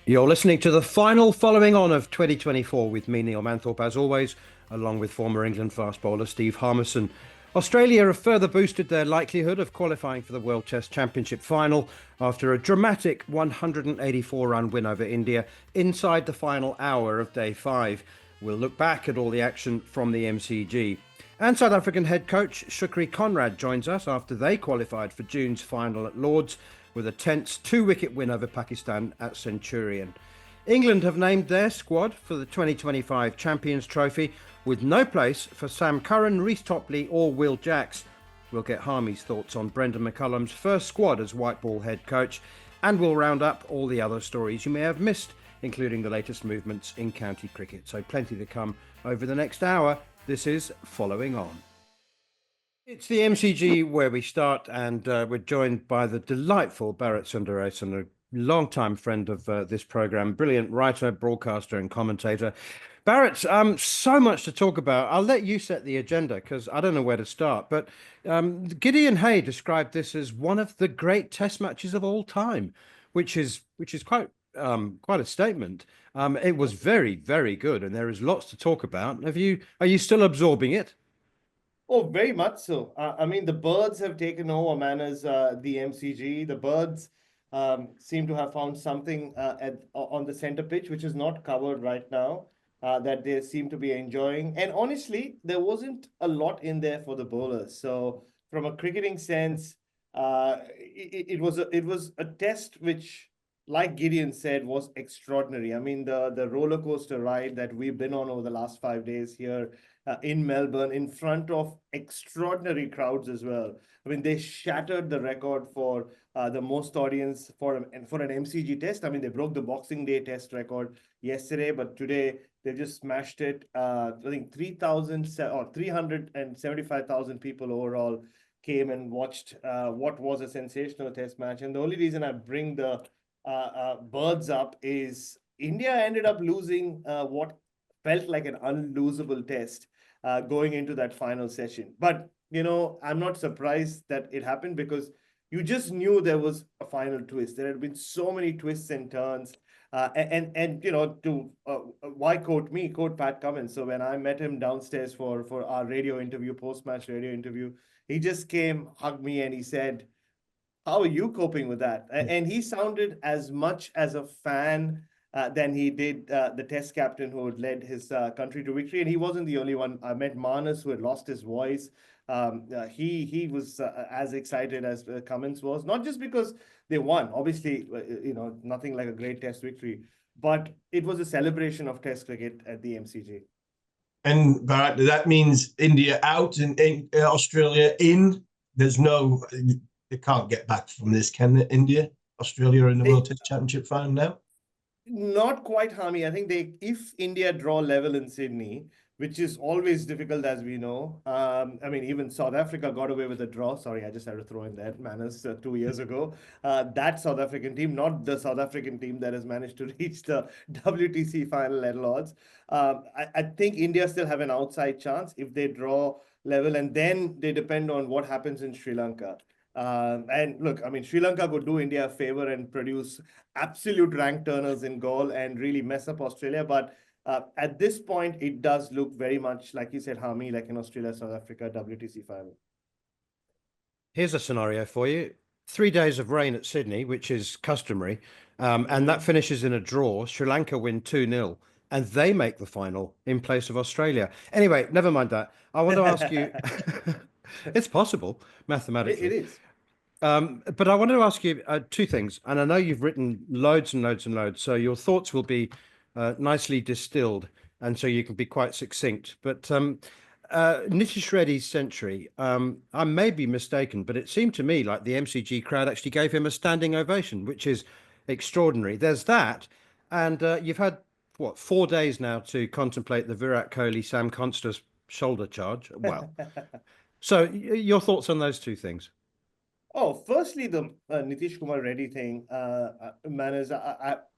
You're listening to the final following on of 2024 with me, Neil Manthorp, as always, along with former England fast bowler Steve Harmison. Australia have further boosted their likelihood of qualifying for the World Test Championship final after a dramatic 184-run win over India inside the final hour of day 5. We'll look back at all the action from the MCG. And South African head coach Shukri Conrad joins us after they qualified for June's final at Lord's with a tense two-wicket win over Pakistan at Centurion. England have named their squad for the 2025 Champions Trophy with no place for Sam Curran, Reece Topley or Will Jacks. We'll get Harmy's thoughts on Brendan McCullum's first squad as white ball head coach, and we'll round up all the other stories you may have missed, including the latest movements in county cricket. So plenty to come over the next hour. This is Following On. It's the MCG where we start, and we're joined by the delightful Bharat Sundarasen, a long-time friend of this program, brilliant writer, broadcaster and commentator. Bharat, so much to talk about. I'll let you set the agenda because I don't know where to start. But Gideon Hay described this as one of the great Test matches of all time, which is quite a statement. It was very, very good, and there is lots to talk about. Are you still absorbing it? Oh, very much so. I mean, the birds have taken over, man, as the MCG. The birds seem to have found something on the center pitch, which is not covered right now, that they seem to be enjoying. And honestly, there wasn't a lot in there for the bowlers. So, from a cricketing sense, it was a test which, like Gideon said, was extraordinary. I mean, the roller coaster ride that we've been on over the last 5 days here in Melbourne in front of extraordinary crowds as well. I mean, they shattered the record for the most audience for an MCG test. I mean, they broke the Boxing Day test record yesterday, but today they just smashed it. I think 3,000 or 375,000 people overall came and watched what was a sensational test match. And the only reason I bring the birds up is India ended up losing what felt like an unlosable test going into that final session. But, I'm not surprised that it happened because you just knew there was a final twist. There had been so many twists and turns. Why quote Pat Cummins. So when I met him downstairs for our radio interview, post-match radio interview, he just came, hugged me, and he said, how are you coping with that? And he sounded as much as a fan than he did the test captain who had led his country to victory. And he wasn't the only one. I met Manas, who had lost his voice. He was as excited as Cummins was, not just because they won. Obviously, nothing like a great test victory, but it was a celebration of test cricket at the MCG. And Bharat, that means India out and Australia in. There's no, they can't get back from this, can they? India, Australia in the World Test Championship final now? Not quite, Harmy. I think if India draw level in Sydney, which is always difficult, as we know. I mean, even South Africa got away with a draw. Sorry, I just had to throw in that manners 2 years ago. That South African team, not the South African team that has managed to reach the WTC final at Lords. I think India still have an outside chance if they draw level, and then they depend on what happens in Sri Lanka. And look, I mean, Sri Lanka could do India a favor and produce absolute rank turners in goal and really mess up Australia. But at this point, it does look very much, like you said, Harmy, like in Australia, South Africa, WTC final. Here's a scenario for you. 3 days of rain at Sydney, which is customary, and that finishes in a draw. Sri Lanka win 2-0, and they make the final in place of Australia. Anyway, never mind that. I want to ask you, it's possible mathematically. It is. But I wanted to ask you two things, and I know you've written loads and loads and loads, so your thoughts will be nicely distilled, and so you can be quite succinct. But Nitish Reddy's century, I may be mistaken, but it seemed to me like the MCG crowd actually gave him a standing ovation, which is extraordinary. There's that, and you've had, 4 days now to contemplate the Virat Kohli, Sam Constance shoulder charge. Well, so your thoughts on those two things? Oh, firstly, the Nitish Kumar Reddy thing, manners.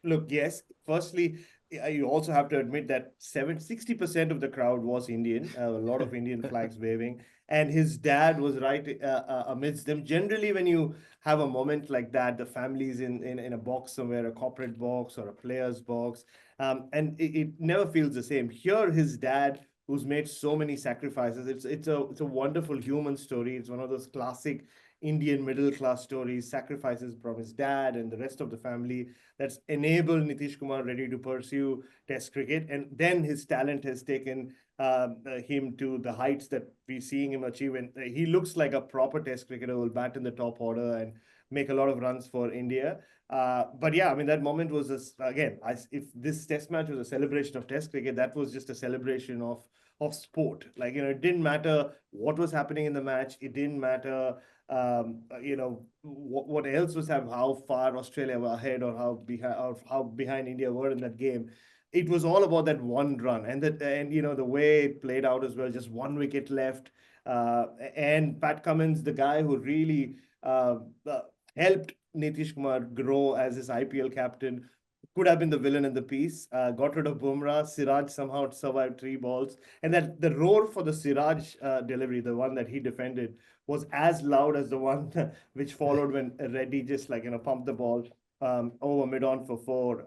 Look, yes. Firstly, you also have to admit that 60% of the crowd was Indian, a lot of Indian flags waving, and his dad was right amidst them. Generally, when you have a moment like that, the family's in a box somewhere, a corporate box or a player's box, and it never feels the same. Here, his dad, who's made so many sacrifices, it's a wonderful human story. It's one of those classic Indian middle class stories, sacrifices from his dad and the rest of the family that's enabled Nitish Kumar Reddy to pursue Test cricket. And then his talent has taken him to the heights that we're seeing him achieve. And he looks like a proper Test cricketer who will bat in the top order and make a lot of runs for India. But yeah, I mean, that moment was, again, if this Test match was a celebration of Test cricket, that was just a celebration of sport. Like, it didn't matter what was happening in the match. It didn't matter what else was happening, how far Australia were ahead or how behind India were in that game. It was all about that one run, and the way it played out as well. Just one wicket left, and Pat Cummins, the guy who really helped Nitish Kumar grow as his IPL captain, could have been the villain in the piece. Got rid of Bumrah. Siraj somehow survived 3 balls. And that the roar for the Siraj delivery, the one that he defended, was as loud as the one which followed when Reddy just pumped the ball over mid-on for 4.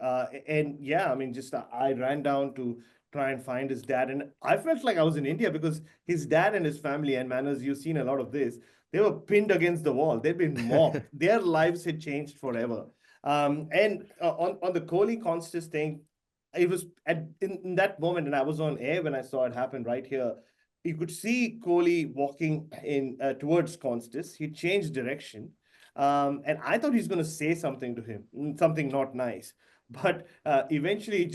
And yeah, I mean, just I ran down to try and find his dad. And I felt like I was in India because his dad and his family, and Manners, you've seen a lot of this, they were pinned against the wall. They'd been mocked. Their lives had changed forever. And on the Kohli Constas thing, it was in that moment, and I was on air when I saw it happen right here. You could see Kohli walking in towards Constas. He changed direction, and I thought he's going to say something to him, something not nice. But eventually,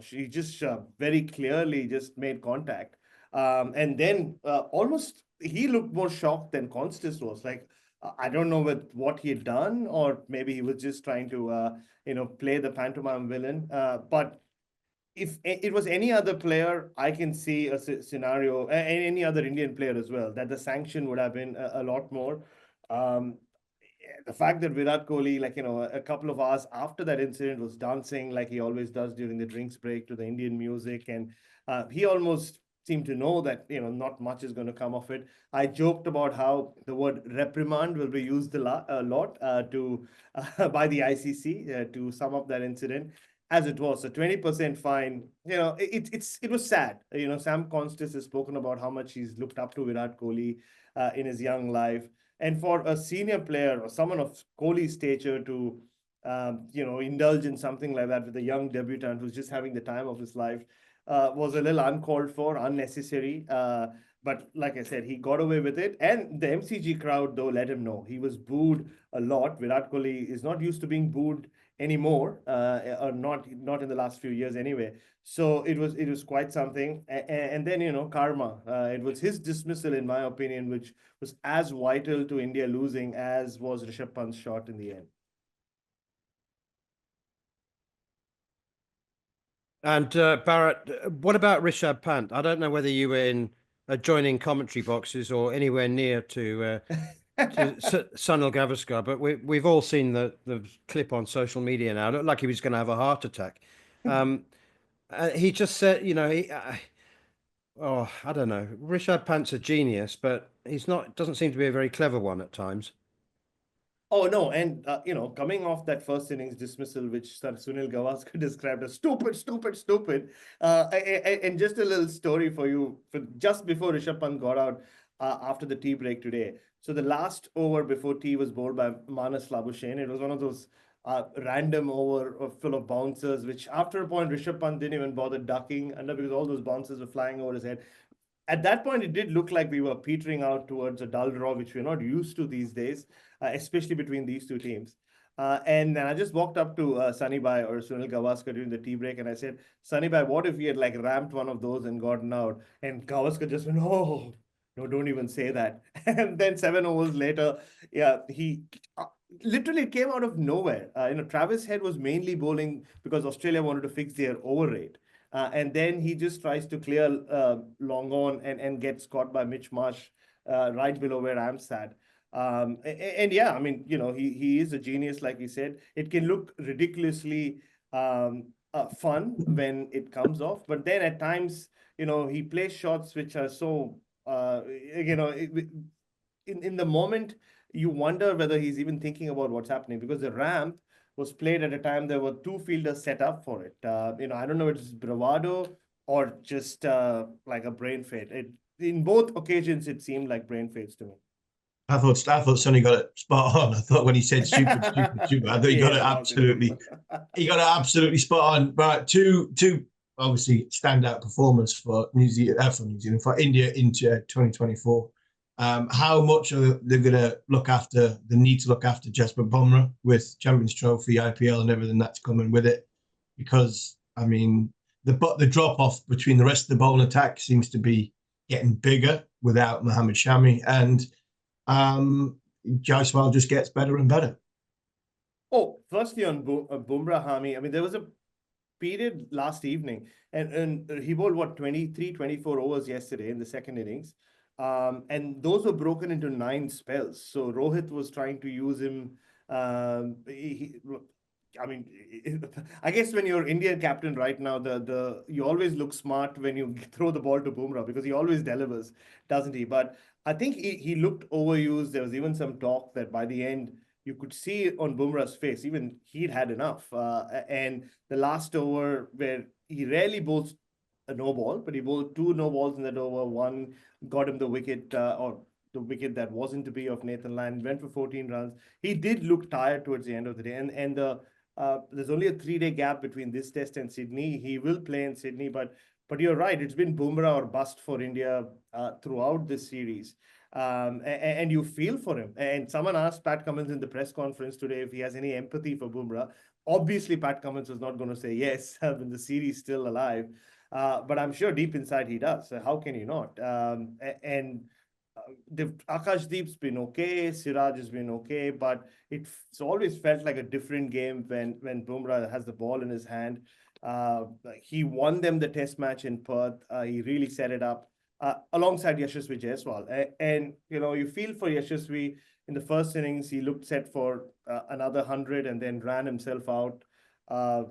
she just very clearly just made contact, and then almost he looked more shocked than Constas was. Like, I don't know what he had done, or maybe he was just trying to, play the pantomime villain. But if it was any other player, I can see a scenario, and any other Indian player as well, that the sanction would have been a lot more. Um, the fact that Virat Kohli, a couple of hours after that incident, was dancing like he always does during the drinks break to the Indian music, and he almost seemed to know that not much is going to come of it. I joked about how the word reprimand will be used a lot to by the ICC to sum up that incident. As it was a 20% fine, it was sad. Sam Constas has spoken about how much he's looked up to Virat Kohli in his young life. And for a senior player or someone of Kohli's stature to, indulge in something like that with a young debutant who's just having the time of his life was a little uncalled for, unnecessary. But like I said, he got away with it. And the MCG crowd, though, let him know. He was booed a lot. Virat Kohli is not used to being booed anymore, or not in the last few years anyway. So it was quite something. And then, karma. It was his dismissal, in my opinion, which was as vital to India losing as was Rishabh Pant's shot in the end. And Bharat, what about Rishabh Pant? I don't know whether you were in adjoining commentary boxes or anywhere near to Sunil Gavaskar, but we've all seen the clip on social media now. It looked like he was going to have a heart attack. He just said, I don't know. Rishabh Pant's a genius, but he's not. Doesn't seem to be a very clever one at times. Oh no, and coming off that first innings dismissal, which Sunil Gavaskar described as stupid, stupid, stupid, and just a little story for you. Just before Rishabh Pant got out after the tea break today, so the last over before tea was bowled by Manas Labuschagne. It was one of those random over full of bouncers, which after a point Rishabh Pant didn't even bother ducking under because all those bouncers were flying over his head. At that point, it did look like we were petering out towards a dull draw, which we're not used to these days, especially between these two teams. And then I just walked up to Sunny Bhai or Sunil Gavaskar during the tea break, and I said, Sunny Bhai, what if we had ramped one of those and gotten out? And Gavaskar just went, oh, no, don't even say that. And then 7 overs later, yeah, he literally came out of nowhere. Travis Head was mainly bowling because Australia wanted to fix their over rate. And then he just tries to clear long on and gets caught by Mitch Marsh right below where I'm sat. And yeah, I mean, he is a genius, like he said. It can look ridiculously fun when it comes off, but then at times, he plays shots which are so, in the moment, you wonder whether he's even thinking about what's happening, because the ramp was played at a time there were two fielders set up for it. I don't know if it's bravado or just like a brain fade. In both occasions, it seemed like brain fades to me. I thought Sonny got it spot on. I thought when he said stupid, I thought he got it absolutely. He got it absolutely spot on. But two obviously standout performers for New Zealand, for India into 2024. How much are they going to need to look after Jasprit Bumrah with Champions Trophy, IPL, and everything that's coming with it? Because I mean, the drop off between the rest of the bowling attack seems to be getting bigger without Mohammad Shami, and Jaiswal just gets better and better. Oh, firstly on Bumrah, Hami, I mean, there was a period last evening, and he bowled, 23, 24 overs yesterday in the second innings. And those were broken into 9 spells. So Rohit was trying to use him. I guess when you're Indian captain right now, you always look smart when you throw the ball to Bumrah, because he always delivers, doesn't he? But I think he looked overused. There was even some talk that by the end, you could see on Bumrah's face, even he'd had enough. And the last over, where he rarely bowls a no ball, but he bowled 2 no balls in that over. One got him the wicket, or the wicket that wasn't to be, of Nathan Lyon, went for 14 runs. He did look tired towards the end of the day. And there's only a 3-day gap between this test and Sydney. He will play in Sydney, but you're right. It's been Bumrah or bust for India throughout this series. And you feel for him. And someone asked Pat Cummins in the press conference today if he has any empathy for Bumrah. Obviously, Pat Cummins was not going to say yes when the series is still alive. But I'm sure deep inside he does. How can you not? Akashdeep's been okay, Siraj has been okay, but it's always felt like a different game when Bumrah has the ball in his hand. He won them the test match in Perth. He really set it up alongside Yashasvi Jaiswal. And you feel for Yashasvi. In the first innings, he looked set for another 100 and then ran himself out. There's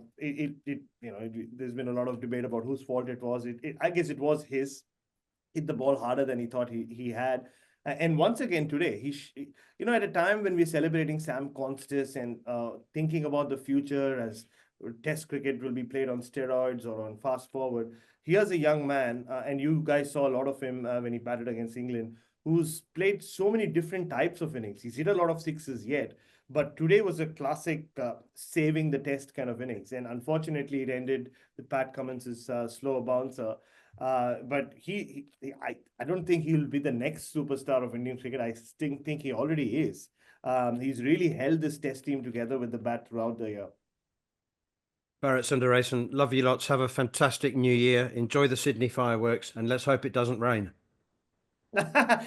been a lot of debate about whose fault it was. I guess it was his. Hit the ball harder than he thought he had. And once again today, at a time when we're celebrating Sam Constis and thinking about the future as Test cricket will be played on steroids or on fast forward, here's a young man, and you guys saw a lot of him when he batted against England, who's played so many different types of innings. He's hit a lot of sixes yet, but today was a classic saving the test kind of innings. And unfortunately, it ended with Pat Cummins' slow bouncer. But I don't think he'll be the next superstar of Indian cricket. I think he already is. He's really held this test team together with the bat throughout the year. Bharat Sundarasen, love you lots. Have a fantastic new year. Enjoy the Sydney fireworks, and let's hope it doesn't rain.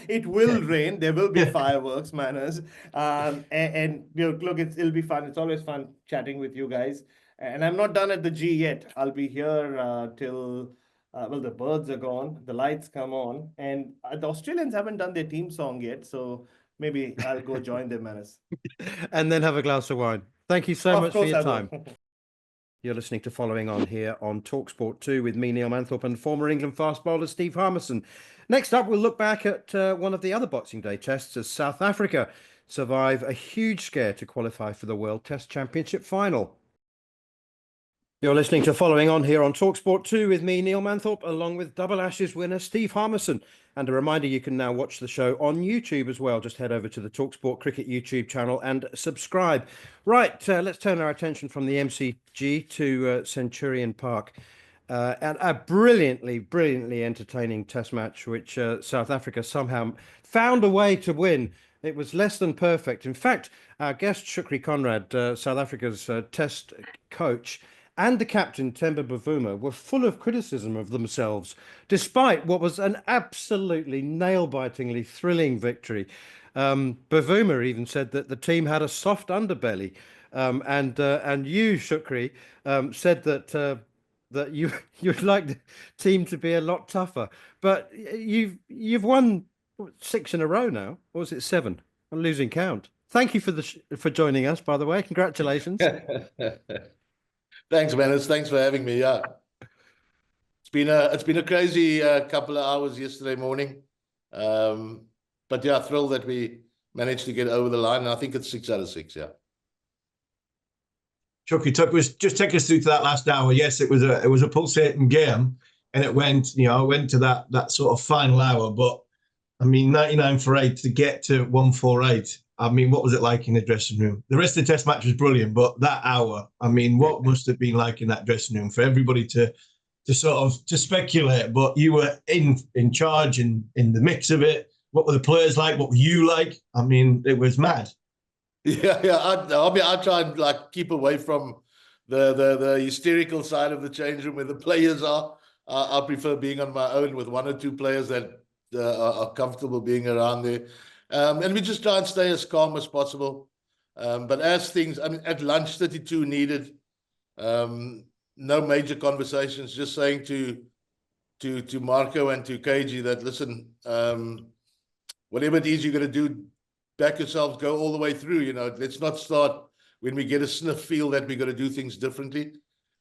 It will rain. There will be fireworks, manners. And look, it'll be fun. It's always fun chatting with you guys. And I'm not done at the G yet. I'll be here till... the birds are gone, the lights come on, and the Australians haven't done their team song yet, so maybe I'll go join them, Manus. And then have a glass of wine. Thank you so much for your time. You're listening to Following On here on talkSPORT 2 with me, Neil Manthorp, and former England fast bowler Steve Harmison. Next up, we'll look back at one of the other Boxing Day tests as South Africa survive a huge scare to qualify for the World Test Championship final. You're listening to Following On here on talkSPORT 2 with me, Neil Manthorp, along with Double Ashes winner Steve Harmison. And a reminder, you can now watch the show on YouTube as well. Just head over to the talkSPORT Cricket YouTube channel and subscribe. Right, let's turn our attention from the MCG to Centurion Park. And a brilliantly entertaining test match, which South Africa somehow found a way to win. It was less than perfect. In fact, our guest, Shukri Conrad, South Africa's test coach, and the captain, Themba Bavuma, were full of criticism of themselves, despite what was an absolutely nail-bitingly thrilling victory. Bavuma even said that the team had a soft underbelly, and you, Shukri, said that you'd like the team to be a lot tougher. But you've won 6 in a row now, or was it 7? I'm losing count. Thank you for joining us, by the way. Congratulations. Thanks, Manus. Thanks for having me. Yeah, it's been a crazy couple of hours yesterday morning, but yeah, thrilled that we managed to get over the line. And I think it's 6 out of 6. Yeah. Shukri, just take us through to that last hour. Yes, it was a pulsating game, and it went to that sort of final hour. But I mean, 99 for 8 to get to 148. I mean, what was it like in the dressing room? The rest of the test match was brilliant, but that hour, I mean, what must have been like in that dressing room for everybody to speculate? But you were in charge and in the mix of it. What were the players like? What were you like? I mean, it was mad. Yeah. I try and like keep away from the hysterical side of the change room where the players are. I prefer being on my own with 1 or 2 players that are comfortable being around there. And we just try and stay as calm as possible. But as things, I mean, at lunch, 32 needed, no major conversations, just saying to Marco and to KG that, listen, whatever it is you're going to do, back yourselves, go all the way through. Let's not start when we get a sniff feel that we're going to do things differently.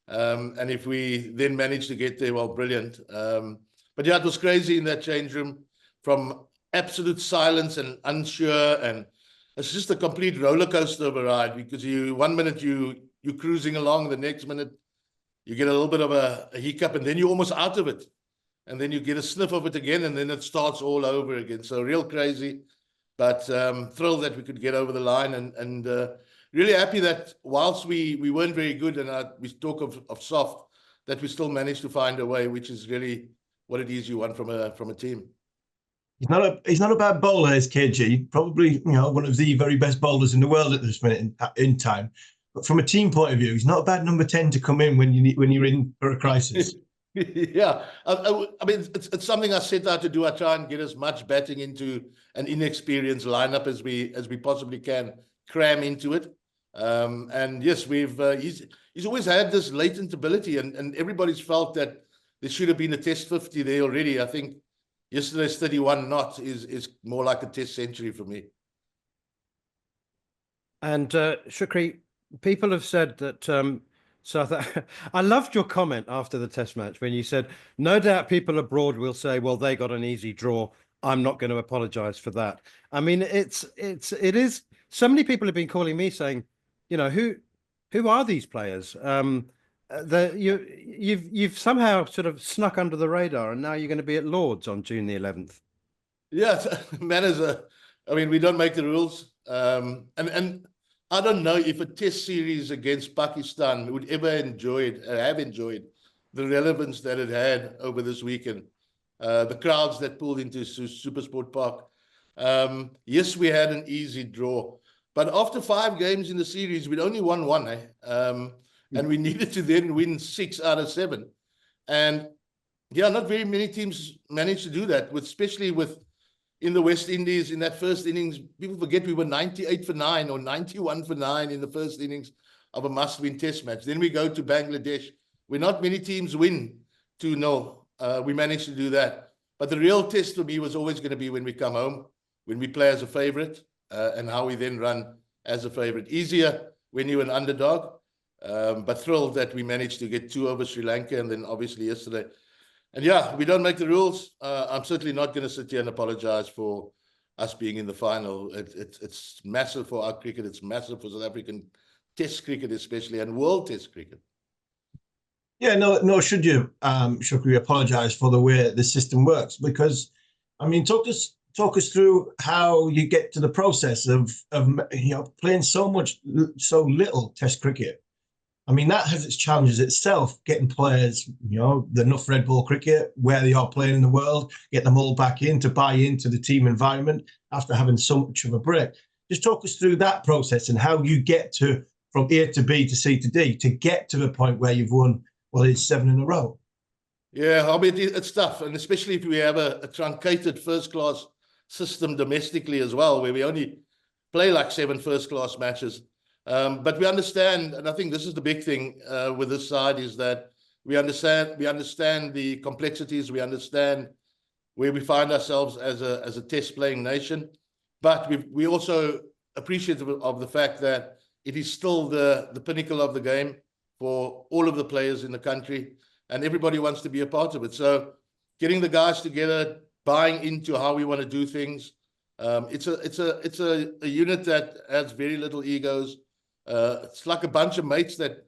And if we then manage to get there, well, brilliant. But yeah, it was crazy in that change room, from absolute silence and unsure, and it's just a complete roller coaster of a ride, because 1 minute you're cruising along, the next minute you get a little bit of a hiccup, and then you're almost out of it, and then you get a sniff of it again, and then it starts all over again. So real crazy, but thrilled that we could get over the line, and really happy that whilst we weren't very good, and we talk of soft, that we still managed to find a way, which is really what it is you want from a team. He's not a bad bowler, is KG. Probably, one of the very best bowlers in the world at this minute in time. But from a team point of view, he's not a bad number 10 to come in when you're in for a crisis. Yeah, I mean, it's something I set out to do. I try and get as much batting into an inexperienced lineup as we possibly can cram into it. And yes, he's always had this latent ability, and everybody's felt that there should have been a Test 50 there already. I think yesterday's 31 not is more like a Test century for me. And Shukri, people have said that I loved your comment after the Test match when you said, no doubt people abroad will say, well, they got an easy draw. I'm not going to apologize for that. I mean, it is. So many people have been calling me saying, who are these players? You've somehow sort of snuck under the radar, and now you're going to be at Lord's on June the 11th. Yeah, I mean, we don't make the rules, and I don't know if a Test series against Pakistan would ever have enjoyed the relevance that it had over this weekend. The crowds that pulled into SuperSport Park. Yes, we had an easy draw, but after 5 games in the series, we'd only won 1, and we needed to then win 6 out of 7. And yeah, not very many teams managed to do that, especially in the West Indies in that first innings. People forget we were 98 for 9 or 91 for 9 in the first innings of a must-win Test match. Then we go to Bangladesh, where not many teams win 2-0. We managed to do that. But the real test for me was always going to be when we come home, when we play as a favourite, and how we then run as a favourite. Easier when you're an underdog, but thrilled that we managed to get 2 over Sri Lanka, and then obviously yesterday. And yeah, we don't make the rules. I'm certainly not going to sit here and apologize for us being in the final. It's massive for our cricket. It's massive for South African Test cricket, especially, and World Test cricket. Yeah, no. Should you, Shukri, apologise for the way the system works? Because, I mean, talk us through how you get to the process of playing so little Test cricket. I mean, that has its challenges itself, getting players, the enough red ball cricket, where they are playing in the world, get them all back in to buy into the team environment after having so much of a break. Just talk us through that process and how you get from A to B to C to D to get to the point where you've won, well, it's 7 in a row. Yeah, I mean, it's tough, and especially if we have a truncated first-class system domestically as well, where we only play like 7 first-class matches. But we understand, and I think this is the big thing with this side, is that we understand the complexities, we understand where we find ourselves as a Test playing nation, but we also appreciative of the fact that it is still the pinnacle of the game for all of the players in the country, and everybody wants to be a part of it. So getting the guys together, buying into how we want to do things. It's a unit that has very little egos. It's like a bunch of mates that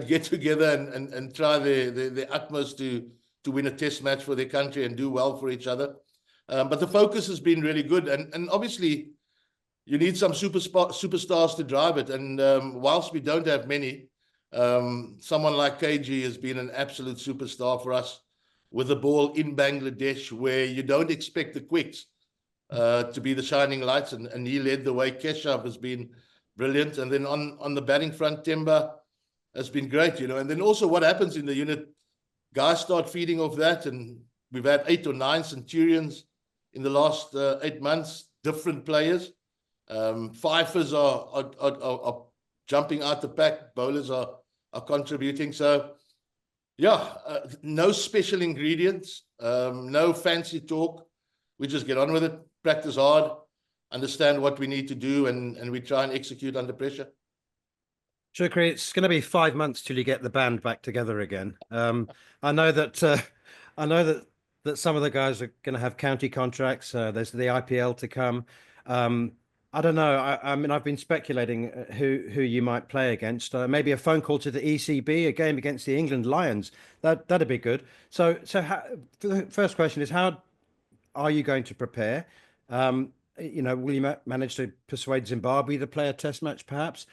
get together and try their utmost to win a test match for their country and do well for each other. But the focus has been really good, and obviously you need some superstars to drive it. And whilst we don't have many, someone like KG has been an absolute superstar for us with the ball in Bangladesh, where you don't expect the quicks to be the shining lights, and he led the way. Keshav has been brilliant, and then on the batting front, Temba has been great, you know. And then also what happens in the unit, guys start feeding off that, and we've had 8 or 9 Centurions in the last 8 months, different players. Fifers are jumping out the pack, bowlers are contributing. So yeah, no special ingredients, no fancy talk. We just get on with it, practice hard, understand what we need to do, and we try and execute under pressure. Shukri, it's going to be 5 months till you get the band back together again. I know that some of the guys are going to have county contracts. There's the IPL to come. I don't know. I mean, I've been speculating who you might play against. Maybe a phone call to the ECB, a game against the England Lions. That'd be good. So the first question is, how are you going to prepare? You know, will you manage to persuade Zimbabwe to play a test match, perhaps?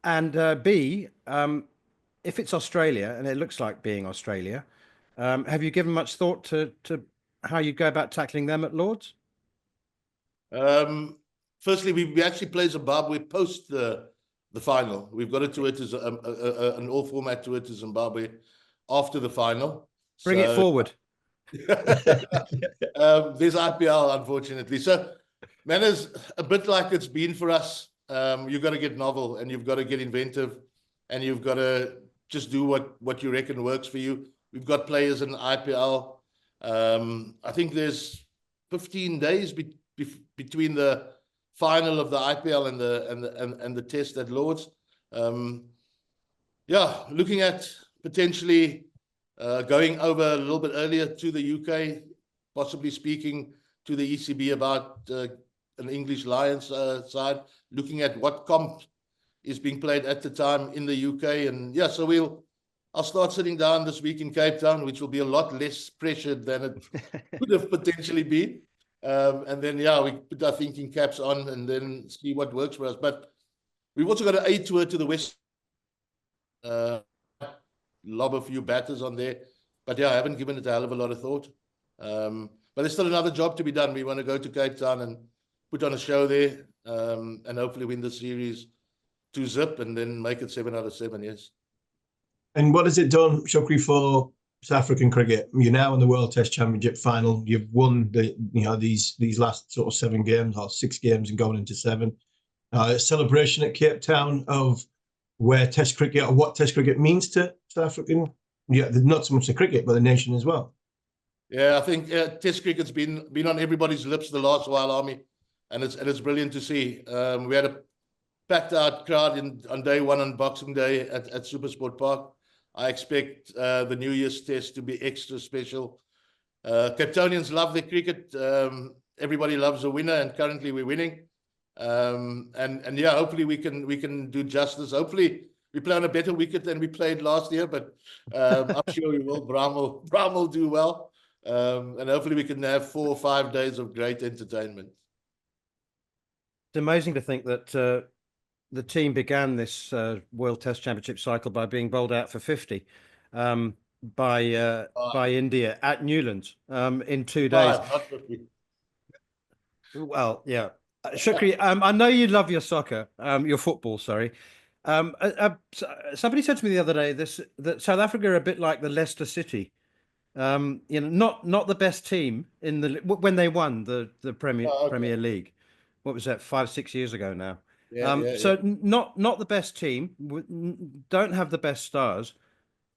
And B, if it's Australia, and it looks like being Australia, have you given much thought to how you go about tackling them at Lord's? Firstly, we actually play Zimbabwe post the final. We've got a tour to an all-format tour to Zimbabwe after the final. Bring it forward. There's IPL, unfortunately. So, man, it's a bit like it's been for us. You've got to get novel, and you've got to get inventive, and you've got to just do what you reckon works for you. We've got players in the IPL. I think there's 15 days between the final of the IPL and the test at Lord's. Yeah, looking at potentially going over a little bit earlier to the UK, possibly speaking to the ECB about an English Lions side, looking at what comp is being played at the time in the UK. And yeah, so I'll start sitting down this week in Cape Town, which will be a lot less pressured than it could have potentially been. And then, yeah, we put our thinking caps on and then see what works for us. But we've also got an A tour to the West. Lob a few batters on there. But yeah, I haven't given it a hell of a lot of thought. But there's still another job to be done. We want to go to Cape Town and put on a show there, and hopefully win the series 2-0 and then make it 7 out of 7, yes. And what has it done, Shukri, for South African cricket? You're now in the World Test Championship final. You've won these last sort of 7 games or 6 games and going into 7. A celebration at Cape Town of where Test cricket, or what Test cricket means to South African. Yeah, not so much the cricket, but the nation as well. Yeah, I think Test cricket's been on everybody's lips the last while, Army, and it's brilliant to see. We had a packed out crowd on day 1 on Boxing Day at SuperSport Park. I expect the New Year's Test to be extra special. Cape Townians love their cricket. Everybody loves a winner, and currently we're winning. And yeah, hopefully we can do justice. Hopefully we play on a better wicket than we played last year, but I'm sure we will. Brahm will do well. And hopefully we can have 4 or 5 days of great entertainment. It's amazing to think that the team began this World Test Championship cycle by being bowled out for 50 by India at Newlands in 2 days. Not 50. Well, yeah. Shukri, I know you love your soccer, your football, sorry. Somebody said to me the other day that South Africa are a bit like the Leicester City. You know, not the best team in when they won the Premier League. What was that, 5-6 years ago now? So not the best team, don't have the best stars,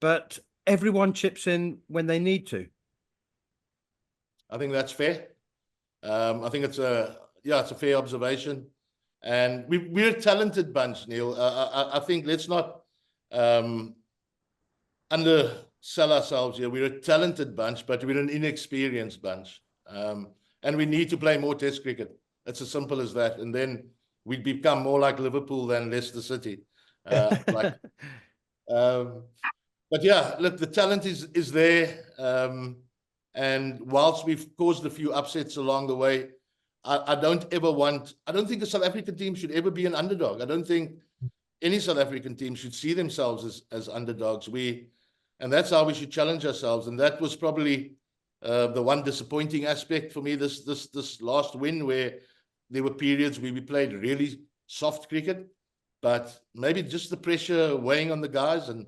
but everyone chips in when they need to. I think that's fair. I think it's a fair observation, and we're a talented bunch, Neil. I think let's not undersell ourselves here. We're a talented bunch, but we're an inexperienced bunch. And we need to play more Test cricket. It's as simple as that. And then we'd become more like Liverpool than Leicester City. But yeah, look, the talent is there. And whilst we've caused a few upsets along the way, I don't think the South African team should ever be an underdog. I don't think any South African team should see themselves as underdogs. And that's how we should challenge ourselves. And that was probably the one disappointing aspect for me this last win, where there were periods where we played really soft cricket, but maybe just the pressure weighing on the guys. And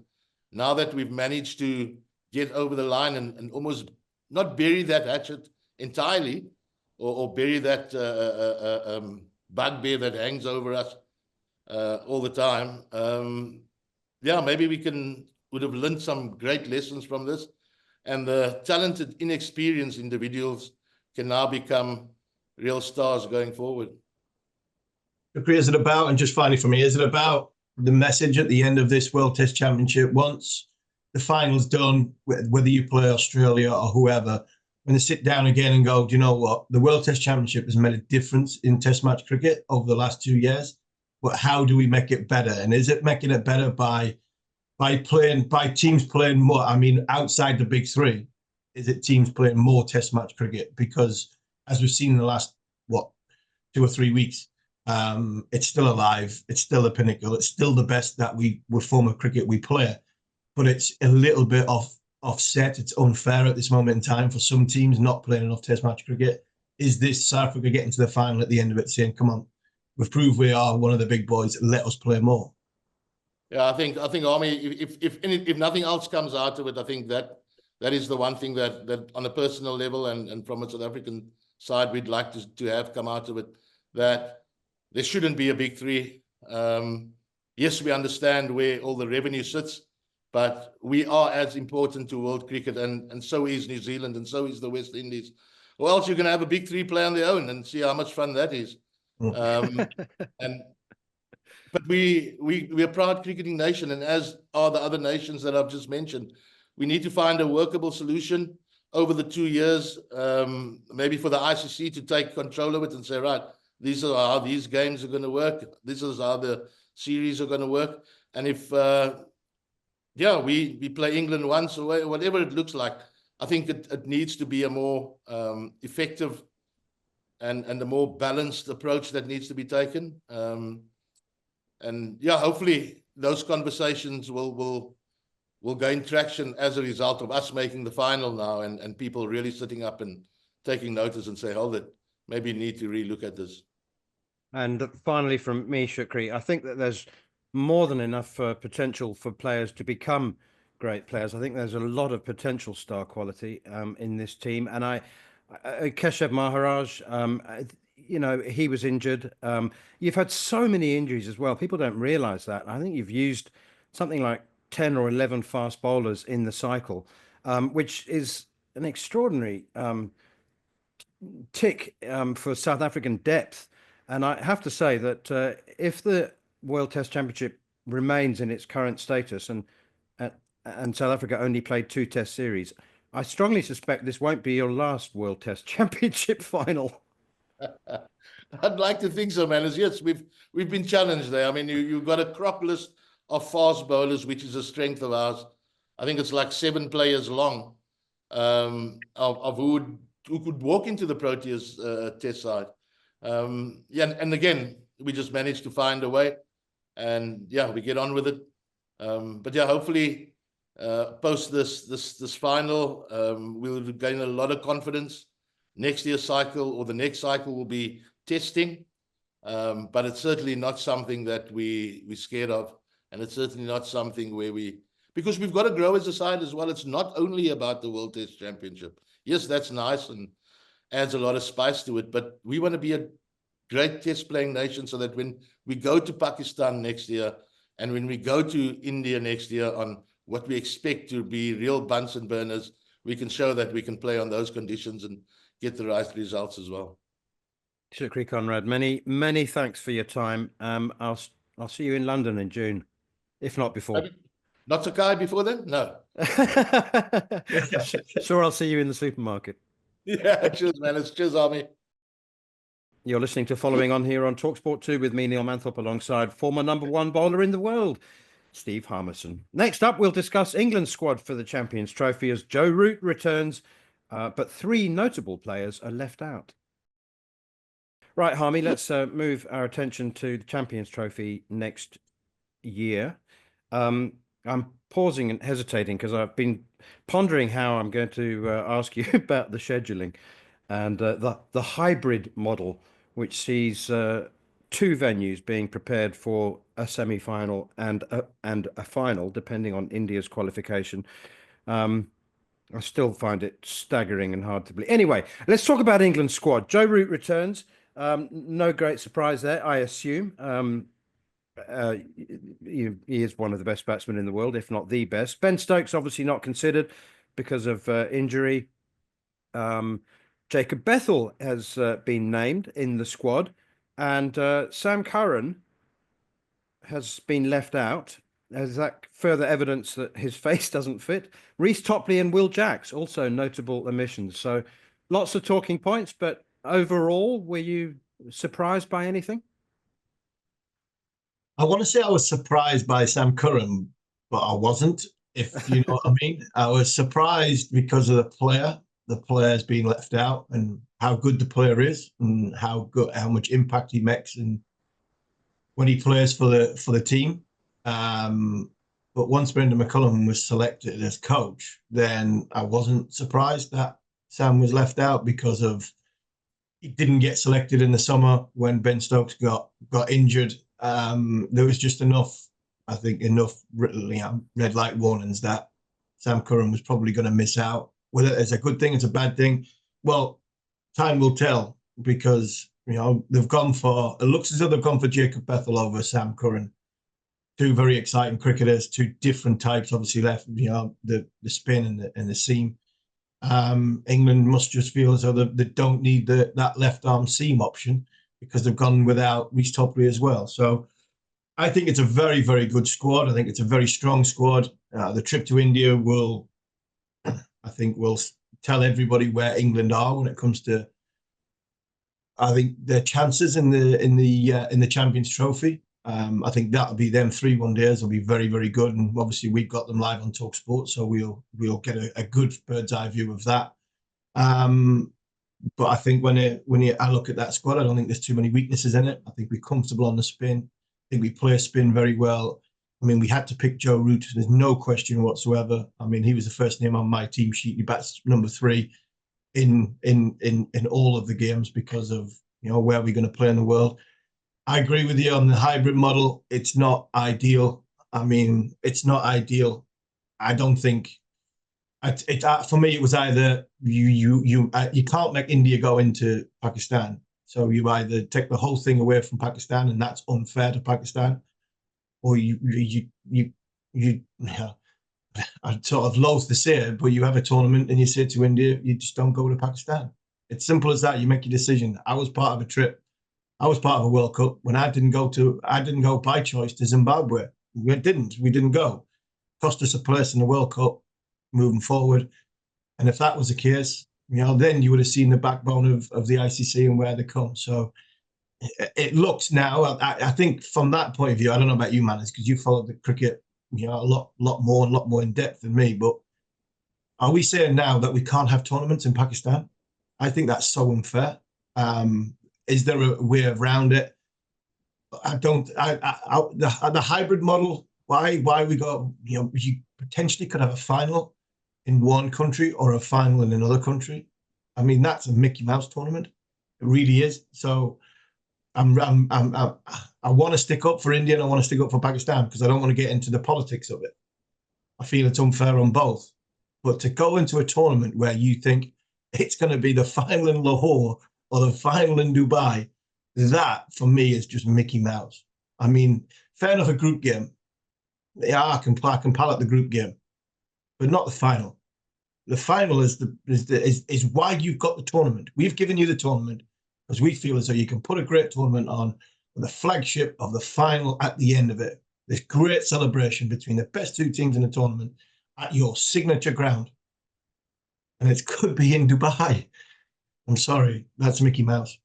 now that we've managed to get over the line and almost not bury that hatchet entirely, or bury that bugbear that hangs over us all the time, yeah, maybe would have learned some great lessons from this. And the talented, inexperienced individuals can now become real stars going forward. Is it about, and just finally for me, is it about the message at the end of this World Test Championship, once the final's done, whether you play Australia or whoever, when they sit down again and go, do you know what, the World Test Championship has made a difference in Test match cricket over the last 2 years, but how do we make it better? And is it making it better by teams playing more? I mean, outside the big three, is it teams playing more Test match cricket? Because as we've seen in the last 2 or 3 weeks, it's still alive. It's still a pinnacle. It's still the best that form of cricket we play, but it's a little bit offset. It's unfair at this moment in time for some teams not playing enough Test match cricket. Is this South Africa getting to the final at the end of it, saying, "Come on, we've proved we are one of the big boys. Let us play more"? Yeah, I think Army, if nothing else comes out of it, I think that is the one thing that on a personal level and from a South African side, we'd like to have come out of it, that there shouldn't be a big three. Yes, we understand where all the revenue sits, but we are as important to world cricket, and so is New Zealand, and so is the West Indies. Or else you're going to have a big three play on their own and see how much fun that is. But we're a proud cricketing nation, and as are the other nations that I've just mentioned. We need to find a workable solution over the 2 years, maybe for the ICC to take control of it and say, right, these are how these games are going to work. This is how the series are going to work. And if, we play England once or whatever it looks like, I think it needs to be a more effective and a more balanced approach that needs to be taken. And yeah, hopefully those conversations will gain traction as a result of us making the final now, and people really sitting up and taking notice and say, hold it, maybe you need to relook at this. And finally, from me, Shukri, I think that there's more than enough potential for players to become great players. I think there's a lot of potential star quality in this team. And Keshav Maharaj, he was injured. You've had so many injuries as well. People don't realize that. I think you've used something like 10 or 11 fast bowlers in the cycle, which is an extraordinary tick for South African depth. And I have to say that if the World Test Championship remains in its current status and South Africa only played 2 Test series, I strongly suspect this won't be your last World Test Championship final. I'd like to think so, man. Yes, we've been challenged there. I mean, you've got a crop list of fast bowlers, which is a strength of ours. I think it's like 7 players long, of who could walk into the Proteas Test side. And again, we just managed to find a way, and yeah, we get on with it. But yeah, hopefully, post this final, we'll gain a lot of confidence. Next year's cycle or the next cycle will be testing, but it's certainly not something that we're scared of, and it's certainly not something where because we've got to grow as a side as well. It's not only about the World Test Championship. Yes, that's nice and adds a lot of spice to it, but we want to be a great test playing nation, so that when we go to Pakistan next year and when we go to India next year on what we expect to be real Bunsen burners, we can show that we can play on those conditions and get the right results as well. Shukri, Conrad, many thanks for your time. I'll see you in London in June, if not before. Not Sakai before then? No. Sure, I'll see you in the supermarket. Yeah, cheers, man. Cheers, Army. You're listening to Following On here on talkSPORT 2 with me, Neil Manthorp, alongside former #1 bowler in the world, Steve Harmison. Next up, we'll discuss England's squad for the Champions Trophy as Joe Root returns, but 3 notable players are left out. Right, Harmy, let's move our attention to the Champions Trophy next year. I'm pausing and hesitating because I've been pondering how I'm going to ask you about the scheduling and the hybrid model, which sees 2 venues being prepared for a semi-final and a final, depending on India's qualification. I still find it staggering and hard to believe. Anyway, let's talk about England's squad. Joe Root returns. No great surprise there, I assume. He is one of the best batsmen in the world, if not the best. Ben Stokes obviously not considered because of injury. Jacob Bethell has been named in the squad, and Sam Curran has been left out. Is that further evidence that his face doesn't fit? Reece, Topley and Will Jacks, also notable omissions. So lots of talking points, but overall, were you surprised by anything? I want to say I was surprised by Sam Curran, but I wasn't, if you know what I mean. I was surprised because of the player's being left out and how good the player is and how much impact he makes and when he plays for the team. But once Brendan McCullum was selected as coach, then I wasn't surprised that Sam was left out because of he didn't get selected in the summer when Ben Stokes got injured. There was just enough red light warnings that Sam Curran was probably going to miss out. Whether it's a good thing, it's a bad thing. Well, time will tell because it looks as though they've gone for Jacob Bethell over Sam Curran. 2 very exciting cricketers, 2 different types, obviously left, the spin and the seam. England must just feel as though they don't need that left arm seam option because they've gone without Reece Topley as well. So I think it's a very, very good squad. I think it's a very strong squad. The trip to India will tell everybody where England are when it comes to, I think, their chances in the Champions Trophy. I think that'll be them 3 one-days will be very, very good. And obviously we've got them live on talkSPORT, so we'll get a good bird's eye view of that. But I think when I look at that squad, I don't think there's too many weaknesses in it. I think we're comfortable on the spin. I think we play spin very well. I mean, we had to pick Joe Root. There's no question whatsoever. I mean, he was the first name on my team sheet. He bats number 3 in all of the games because of where we're going to play in the world. I agree with you on the hybrid model. It's not ideal. I mean, it's not ideal. I don't think. For me, it was either you can't make India go into Pakistan, so you either take the whole thing away from Pakistan, and that's unfair to Pakistan, or I'm sort of loath to say it, but you have a tournament and you say to India, you just don't go to Pakistan. It's simple as that. You make your decision. I was part of a trip. I was part of a World Cup when I didn't go by choice to Zimbabwe. We didn't go. Cost us a place in the World Cup moving forward. And if that was the case, then you would have seen the backbone of the ICC and where they come. So it looks now, I think from that point of view, I don't know about you, man, because you followed the cricket, a lot more in depth than me. But are we saying now that we can't have tournaments in Pakistan? I think that's so unfair. Is there a way around it? The hybrid model, why we got, you potentially could have a final in one country or a final in another country. I mean, that's a Mickey Mouse tournament. It really is. So I want to stick up for India and I want to stick up for Pakistan because I don't want to get into the politics of it. I feel it's unfair on both. But to go into a tournament where you think it's going to be the final in Lahore or the final in Dubai, that for me is just Mickey Mouse. I mean, fair enough, a group game. Yeah, I can palate the group game, but not the final. The final is why you've got the tournament. We've given you the tournament because we feel as though you can put a great tournament on with the flagship of the final at the end of it. This great celebration between the best 2 teams in the tournament. at your signature ground. And it could be in Dubai. I'm sorry, that's Mickey Mouse.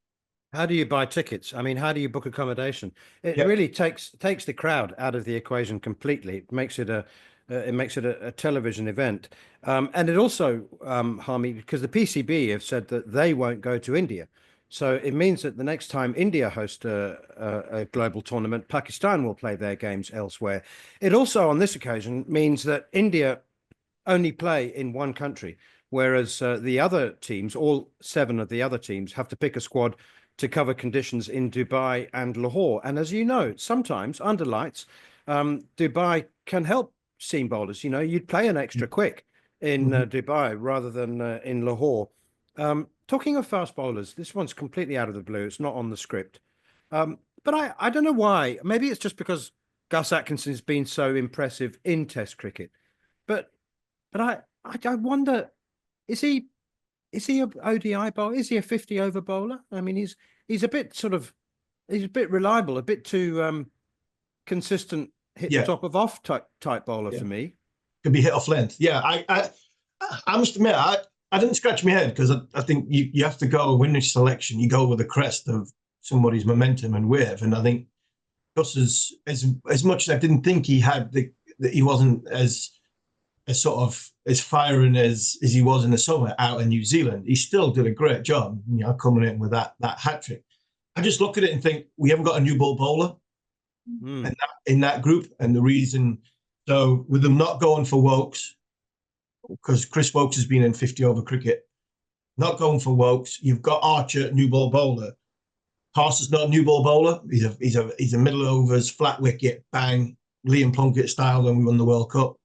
How do you buy tickets? I mean, how do you book accommodation? It Yeah. really takes the crowd out of the equation completely. It makes it a television event, and it also, Harmy, because the PCB have said that they won't go to India, so it means that the next time India host a global tournament, Pakistan will play their games elsewhere. It also, on this occasion, means that India only play in one country, whereas the other teams, all 7 of the other teams, have to pick a squad to cover conditions in Dubai and Lahore. And as you know, sometimes under lights, Dubai can help seam bowlers. You know, you'd play an extra quick in Dubai rather than in Lahore. Talking of fast bowlers, this one's completely out of the blue. It's not on the script. But I don't know why. Maybe it's just because Gus Atkinson's been so impressive in Test cricket. But I wonder, is he a ODI bowler? Is he a 50 over bowler? I mean, he's a bit reliable, a bit too consistent, hit the top of off type bowler for me. Could be hit off length. Yeah, I must admit, I didn't scratch my head because I think you have to go win this selection. You go with the crest of somebody's momentum and wave, and I think Gus is as much as I didn't think he had that he wasn't as sort of as firing as he was in the summer out in New Zealand. He still did a great job, you know, coming in with that hat trick. I just look at it and think we haven't got a new ball bowler in that group, and the reason, so with them not going for Wokes, because Chris Wokes has been in 50 over cricket, not going for Wokes. You've got Archer, new ball bowler. Parsons not a new ball bowler. He's a middle overs, flat wicket, bang, Liam Plunkett style when we won the World Cup.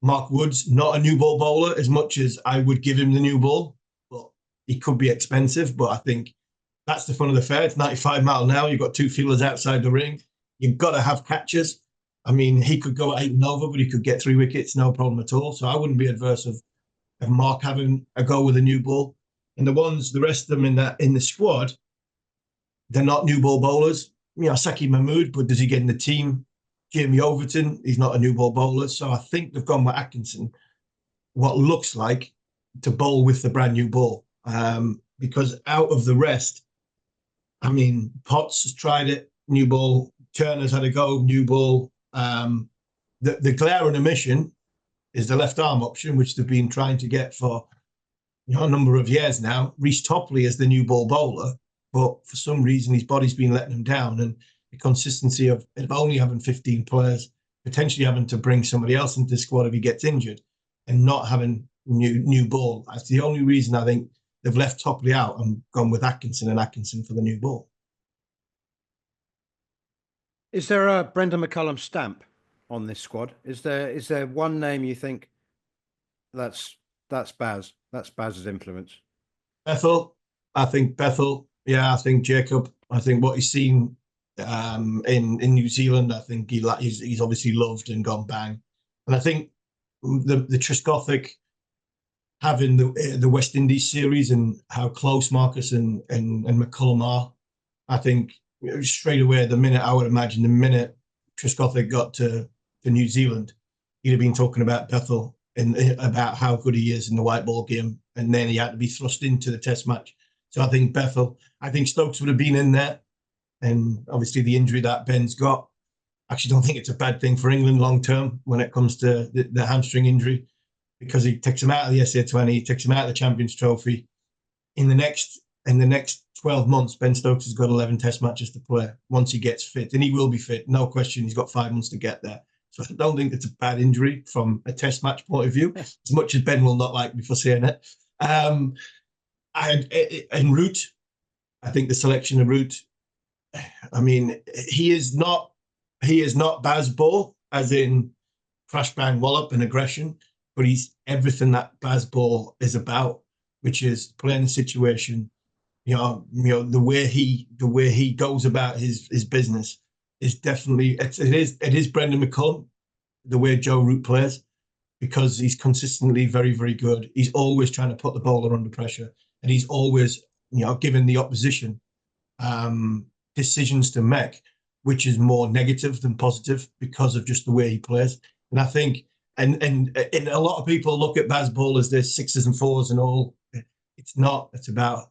Mark Woods, not a new ball bowler, as much as I would give him the new ball, but he could be expensive. But I think that's the fun of the fair. It's 95 miles an hour. You've got 2 fielders outside the ring. You've got to have catches. I mean, he could go at 8 and over, but he could get 3 wickets, no problem at all. So I wouldn't be adverse of Mark having a go with a new ball. And the rest of them in the squad, they're not new ball bowlers. You know, Saki Mahmood, but does he get in the team? Jamie Overton, he's not a new ball bowler. So I think they've gone with Atkinson, what looks like to bowl with the brand new ball. Because out of the rest, I mean, Potts has tried it, new ball. Turner's had a go, new ball. The glaring omission is the left arm option, which they've been trying to get for a number of years now. Reece Topley is the new ball bowler, but for some reason his body's been letting him down. And the consistency of only having 15 players, potentially having to bring somebody else into the squad if he gets injured, and not having new ball. That's the only reason I think they've left Topley out and gone with Atkinson for the new ball. Is there a Brendan McCullum stamp on this squad? Is there one name you think that's Baz? That's Baz's influence. Bethel. I think Bethel. Yeah, I think Jacob. I think what he's seen in New Zealand, I think he's obviously loved and gone bang. And I think the Triscothic having the West Indies series and how close Marcus and McCullum are, I think straight away the minute Triscothic got to New Zealand, he'd have been talking about Bethel and about how good he is in the white ball game, and then he had to be thrust into the Test match. So I think Bethel. I think Stokes would have been in there. And obviously the injury that Ben's got, I actually don't think it's a bad thing for England long term when it comes to the hamstring injury, because he takes him out of the SA20, he takes him out of the Champions Trophy. In the next 12 months, Ben Stokes has got 11 Test matches to play once he gets fit, and he will be fit, no question. He's got 5 months to get there. So I don't think it's a bad injury from a Test match point of view, as much as Ben will not like me for saying it. And Root, I think the selection of Root, I mean, he is not Baz Ball, as in crash bang wallop and aggression, but he's everything that Baz Ball is about, which is playing the situation. You know, the way he goes about his business is definitely it is Brendan McCullum, the way Joe Root plays, because he's consistently very, very good. He's always trying to put the bowler under pressure, and he's always giving the opposition decisions to make, which is more negative than positive because of just the way he plays. And I think And a lot of people look at baseball as there's sixes and fours and all. It's not. It's about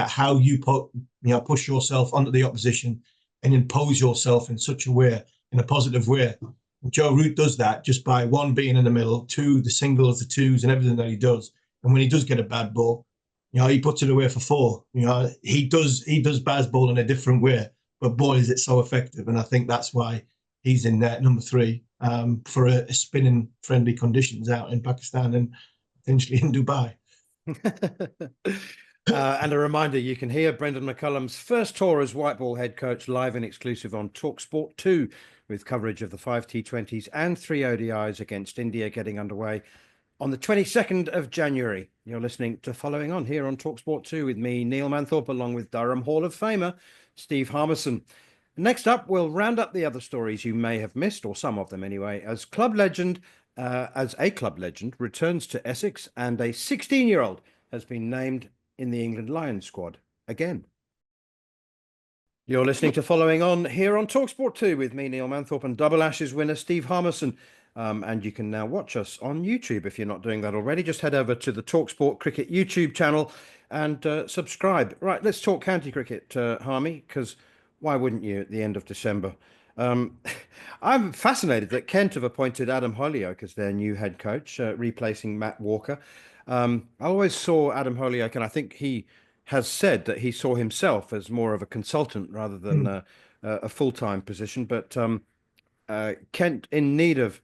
how you push yourself onto the opposition and impose yourself in such a way, in a positive way. And Joe Root does that just by, one, being in the middle, two, the singles, the twos, and everything that he does. And when he does get a bad ball, he puts it away for four. He does baseball in a different way, but boy, is it so effective. And I think that's why he's in number 3 for a spinning friendly conditions out in Pakistan and potentially in Dubai. And a reminder, you can hear Brendan McCullum's first tour as white ball head coach live and exclusive on talkSPORT 2, with coverage of the 5 T20s and 3 ODIs against India getting underway on the 22nd of January. You're listening to Following On here on talkSPORT 2 with me, Neil Manthorp, along with Durham Hall of Famer Steve Harmison. Next up, we'll round up the other stories you may have missed, or some of them anyway, as a club legend returns to Essex, and a 16-year-old has been named in the England Lions squad again. You're listening to Following On here on talkSPORT 2 with me, Neil Manthorp, and Double Ashes winner Steve Harmison. And you can now watch us on YouTube if you're not doing that already. Just head over to the talkSPORT Cricket YouTube channel and subscribe. Right, let's talk county cricket, Harmy, because why wouldn't you at the end of December? I'm fascinated that Kent have appointed Adam Hollioake as their new head coach, replacing Matt Walker. I always saw Adam Hollioake, and I think he has said that he saw himself as more of a consultant rather than a full-time position. But Kent in need of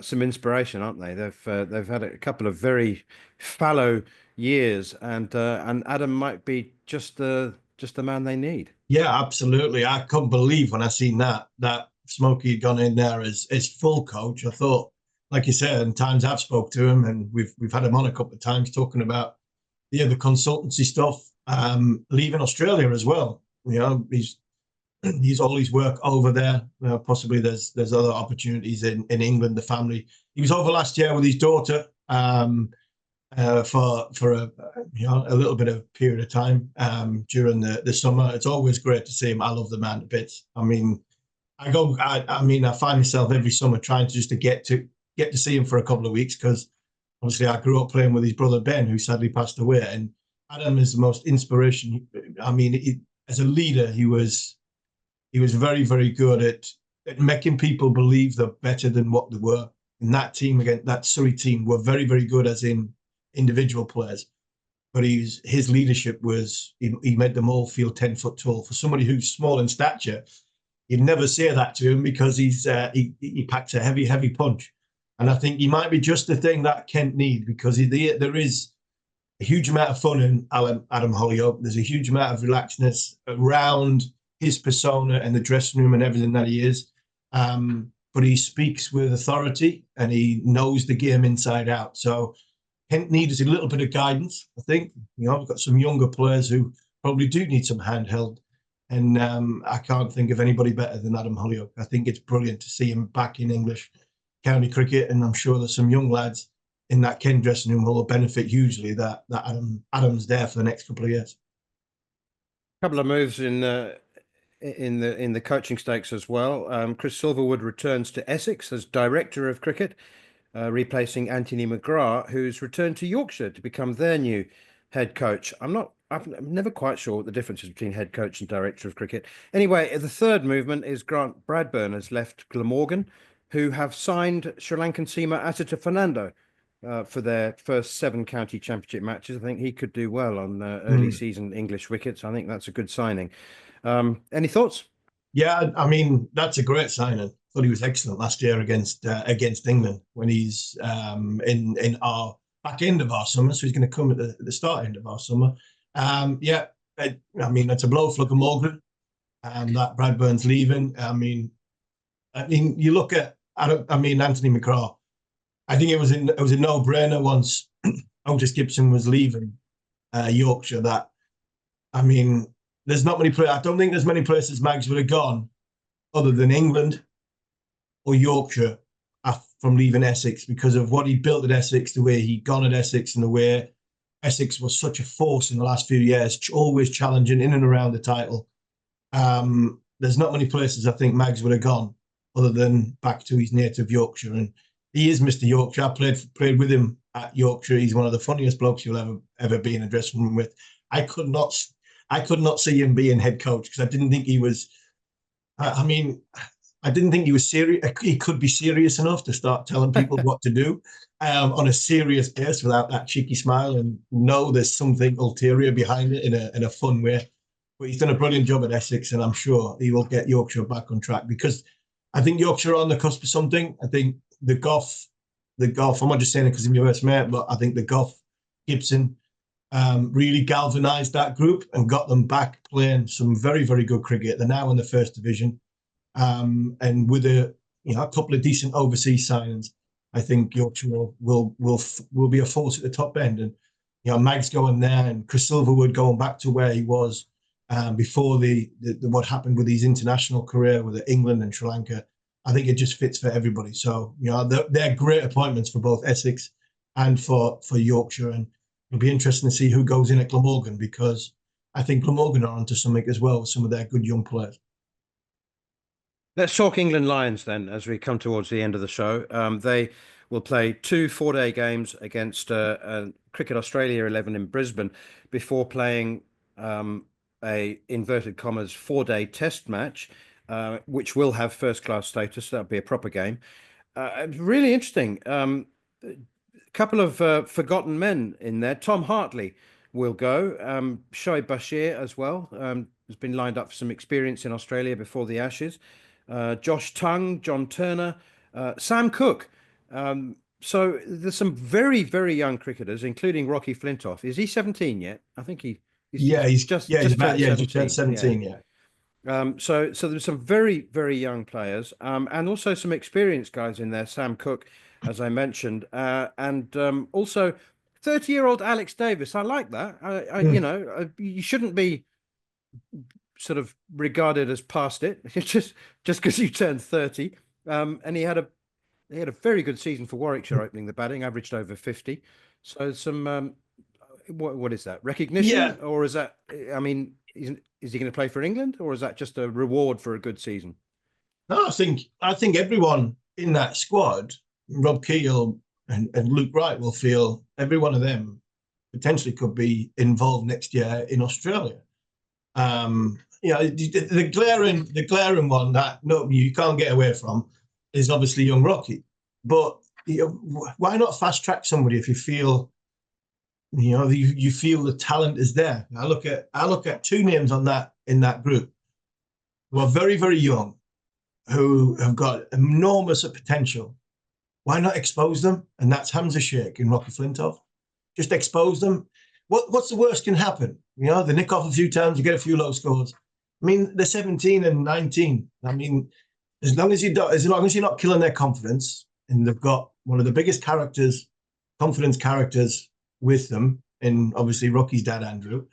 some inspiration, aren't they? They've had a couple of very fallow years, and Adam might be just the man they need. Yeah, absolutely. I couldn't believe when I seen that Smokey had gone in there as full coach. I thought, like you said, in times I've spoke to him, and we've had him on a couple of times talking about the consultancy stuff, leaving Australia as well. He's all his work over there. Possibly there's other opportunities in England. The family. He was over last year with his daughter for a little bit of period of time during the summer. It's always great to see him. I love the man to bits. I mean, I find myself every summer trying to get to see him for a couple of weeks, because obviously I grew up playing with his brother Ben, who sadly passed away. And Adam is the most inspiration. I mean, as a leader, he was very, very good at making people believe they're better than what they were. And that team, again, that Surrey team, were very, very good as in individual players. But his leadership was, he made them all feel 10 foot tall. For somebody who's small in stature, you'd never say that to him, because he packs a heavy, heavy punch. And I think he might be just the thing that Kent need, because there is a huge amount of fun in Adam Hollioake. There's a huge amount of relaxedness around his persona and the dressing room and everything that he is. But he speaks with authority and he knows the game inside out. So Kent needs a little bit of guidance, I think. We've got some younger players who probably do need some handheld. And I can't think of anybody better than Adam Hollioake. I think it's brilliant to see him back in English county cricket. And I'm sure there's some young lads in that Kent dressing room who will benefit hugely that Adam's there for the next couple of years. A couple of moves in the coaching stakes as well. Chris Silverwood returns to Essex as director of cricket, replacing Anthony McGrath, who's returned to Yorkshire to become their new head coach. I'm never quite sure what the difference is between head coach and director of cricket. Anyway, the third movement is Grant Bradburn has left Glamorgan, who have signed Sri Lankan seamer Atita Fernando for their first 7 county championship matches. I think he could do well on early season English wickets. I think that's a good signing. Any thoughts? Yeah, I mean, that's a great signing. I thought he was excellent last year against England when he's in our back end of our summer. So he's going to come at the start end of our summer. I mean, it's a blow for Glamorgan that Bradburn's leaving. I mean, you look at Anthony McGrath. I think it was a no-brainer once Otis Gibson was leaving Yorkshire. That, I mean, there's not many players. I don't think there's many places Mags would have gone other than England or Yorkshire from leaving Essex, because of what he built at Essex, the way he'd gone at Essex, and the way Essex was such a force in the last few years, always challenging in and around the title. There's not many places I think Mags would have gone other than back to his native Yorkshire. And he is Mr. Yorkshire. I played with him at Yorkshire. He's one of the funniest blokes you'll ever be in a dressing room with. I could not see him being head coach because I didn't think he was. I mean, I didn't think he was serious. He could be serious enough to start telling people what to do on a serious base without that cheeky smile and know there's something ulterior behind it in a fun way. But he's done a brilliant job at Essex, and I'm sure he will get Yorkshire back on track because I think Yorkshire are on the cusp of something. I think the Goff, I'm not just saying it because I'm your best mate, but I think the Goff, Gibson, really galvanised that group and got them back playing some very, very good cricket. They're now in the first division. And with a couple of decent overseas signings, I think Yorkshire will be a force at the top end. And Mag's going there, and Chris Silverwood going back to where he was before the what happened with his international career with England and Sri Lanka. I think it just fits for everybody. So they're great appointments for both Essex and for Yorkshire, and it'll be interesting to see who goes in at Glamorgan because I think Glamorgan are onto something as well with some of their good young players. Let's talk England Lions then as we come towards the end of the show. They will play 2 4-day games against Cricket Australia 11 in Brisbane before playing a inverted commas 4-day test match, which will have first-class status. That'll be a proper game. Really interesting. A couple of forgotten men in there. Tom Hartley will go. Shoaib Bashir as well has been lined up for some experience in Australia before the Ashes. Josh Tongue, John Turner, Sam Cook. So there's some very, very young cricketers, including Rocky Flintoff. Is he 17 yet? I think he's just turned 17. So there's some very, very young players, and also some experienced guys in there. Sam Cook, as I mentioned, and also 30-year-old Alex Davis. I like that. You shouldn't be sort of regarded as past it just because you turned 30. And he had a very good season for Warwickshire opening the batting, averaged over 50. So some what is that, recognition? Or is that, I mean, is he going to play for England, or is that just a reward for a good season? No, I think everyone in that squad, Rob Keel and Luke Wright, will feel every one of them potentially could be involved next year in Australia. The glaring one that you can't get away from is obviously young Rocky. But why not fast track somebody if you feel you feel the talent is there? I look at 2 names in that group who are very, very young, who have got enormous potential. Why not expose them? And that's Hamza Sheikh and Rocky Flintoff. Just expose them. What's the worst can happen? They nick off a few times, you get a few low scores. I mean, they're 17 and 19. I mean, as long as you're not killing their confidence, and they've got one of the biggest confidence characters with them, and obviously Rocky's dad Andrew,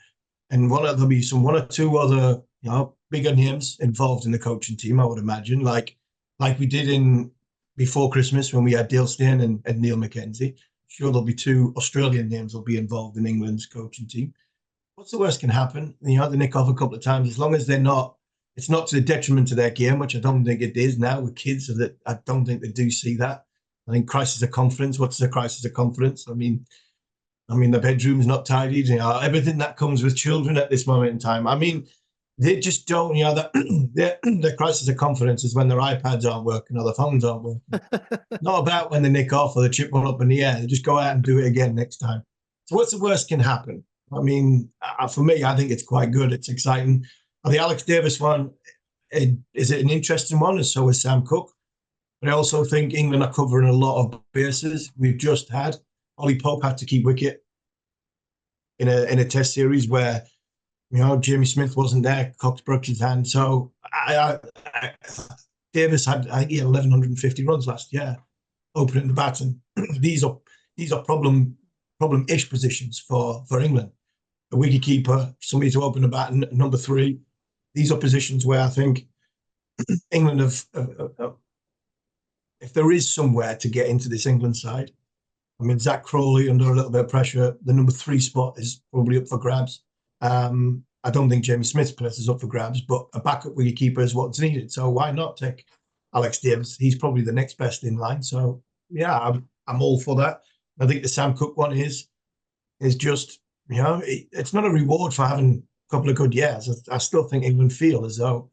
and there'll be one or two other bigger names involved in the coaching team, I would imagine, like we did before Christmas when we had Dale Steyn and Neil McKenzie. Sure, there'll be 2 Australian names will be involved in England's coaching team. What's the worst can happen? They nick off a couple of times, as long as it's not to the detriment to their game, which I don't think it is now with kids. So that I don't think they do see that. I think crisis of confidence. What's the crisis of confidence? I mean, the bedroom's not tidied. Everything that comes with children at this moment in time. I mean, they just don't. Their crisis of confidence is when their iPads aren't working or their phones aren't working. Not about when they nick off or they chip one up in the air. They just go out and do it again next time. So what's the worst can happen? I mean, for me, I think it's quite good. It's exciting. The Alex Davis one is an interesting one, and so is Sam Cook. But I also think England are covering a lot of bases. We've just had Ollie Pope had to keep wicket in a test series where Jamie Smith wasn't there. Cox broke his hand. So Davis had 1,150 runs last year opening the bat, and these are problem-ish positions for England. A wicketkeeper, somebody to open the bat, and number 3. These are positions where I think England have, if there is somewhere to get into this England side, I mean, Zach Crawley under a little bit of pressure, the number 3 spot is probably up for grabs. I don't think Jamie Smith's place is up for grabs, but a backup wicketkeeper is what's needed. So why not take Alex Davis? He's probably the next best in line. So yeah, I'm all for that. I think the Sam Cook one is just, it's not a reward for having a couple of good years. I still think England feel as though,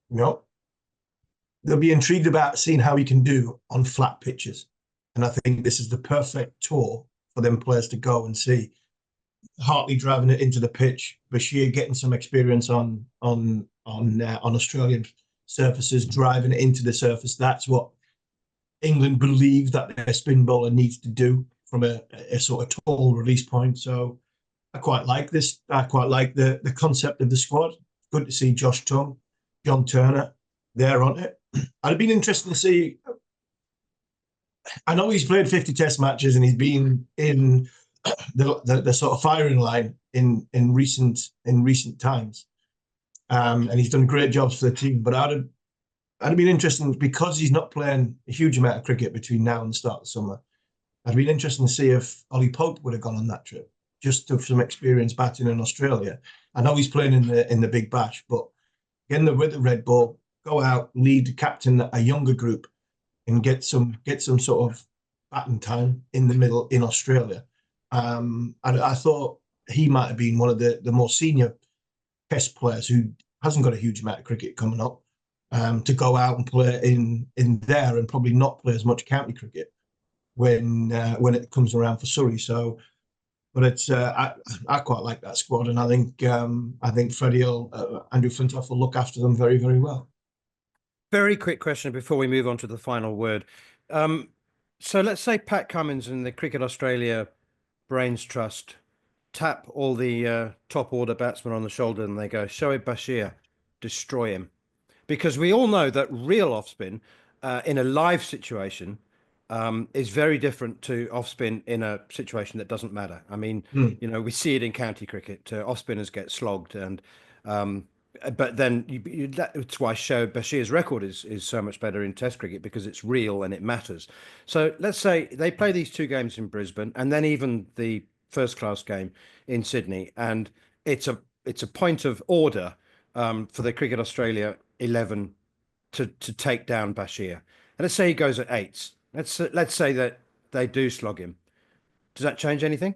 they'll be intrigued about seeing how he can do on flat pitches. And I think this is the perfect tour for them players to go and see. Hartley driving it into the pitch, Bashir getting some experience on Australian surfaces, driving it into the surface. That's what England believe that their spin bowler needs to do from a sort of tall release point. So I quite like this. I quite like the concept of the squad. Good to see Josh Tongue, John Turner, they're on it. I'd have been interested to see. I know he's played 50 Test matches and he's been in the sort of firing line in recent times, and he's done great jobs for the team. But I'd have been interested, because he's not playing a huge amount of cricket between now and the start of the summer. I'd been interested to see if Ollie Pope would have gone on that trip, just to have some experience batting in Australia. I know he's playing in the Big Bash, but again, with the red ball, go out, lead, captain a younger group, and get some sort of batting time in the middle in Australia. I thought he might have been one of the more senior Test players who hasn't got a huge amount of cricket coming up, to go out and play in there and probably not play as much county cricket when it comes around for Surrey. So, but it's I quite like that squad, and I think Freddie Andrew Flintoff will look after them very, very well. Very quick question before we move on to the final word. So let's say Pat Cummins and the Cricket Australia Brains Trust tap all the top order batsmen on the shoulder and they go, Shoaib Bashir, destroy him. Because we all know that real off-spin in a live situation is very different to off-spin in a situation that doesn't matter. I mean, we see it in county cricket. Off-spinners get slogged, and but then that's why Shoaib Bashir's record is so much better in Test cricket, because it's real and it matters. So let's say they play these two games in Brisbane, and then even the first-class game in Sydney, and it's a point of order for the Cricket Australia 11 to take down Bashir. And let's say he goes at 8s. Let's say that they do slog him. Does that change anything?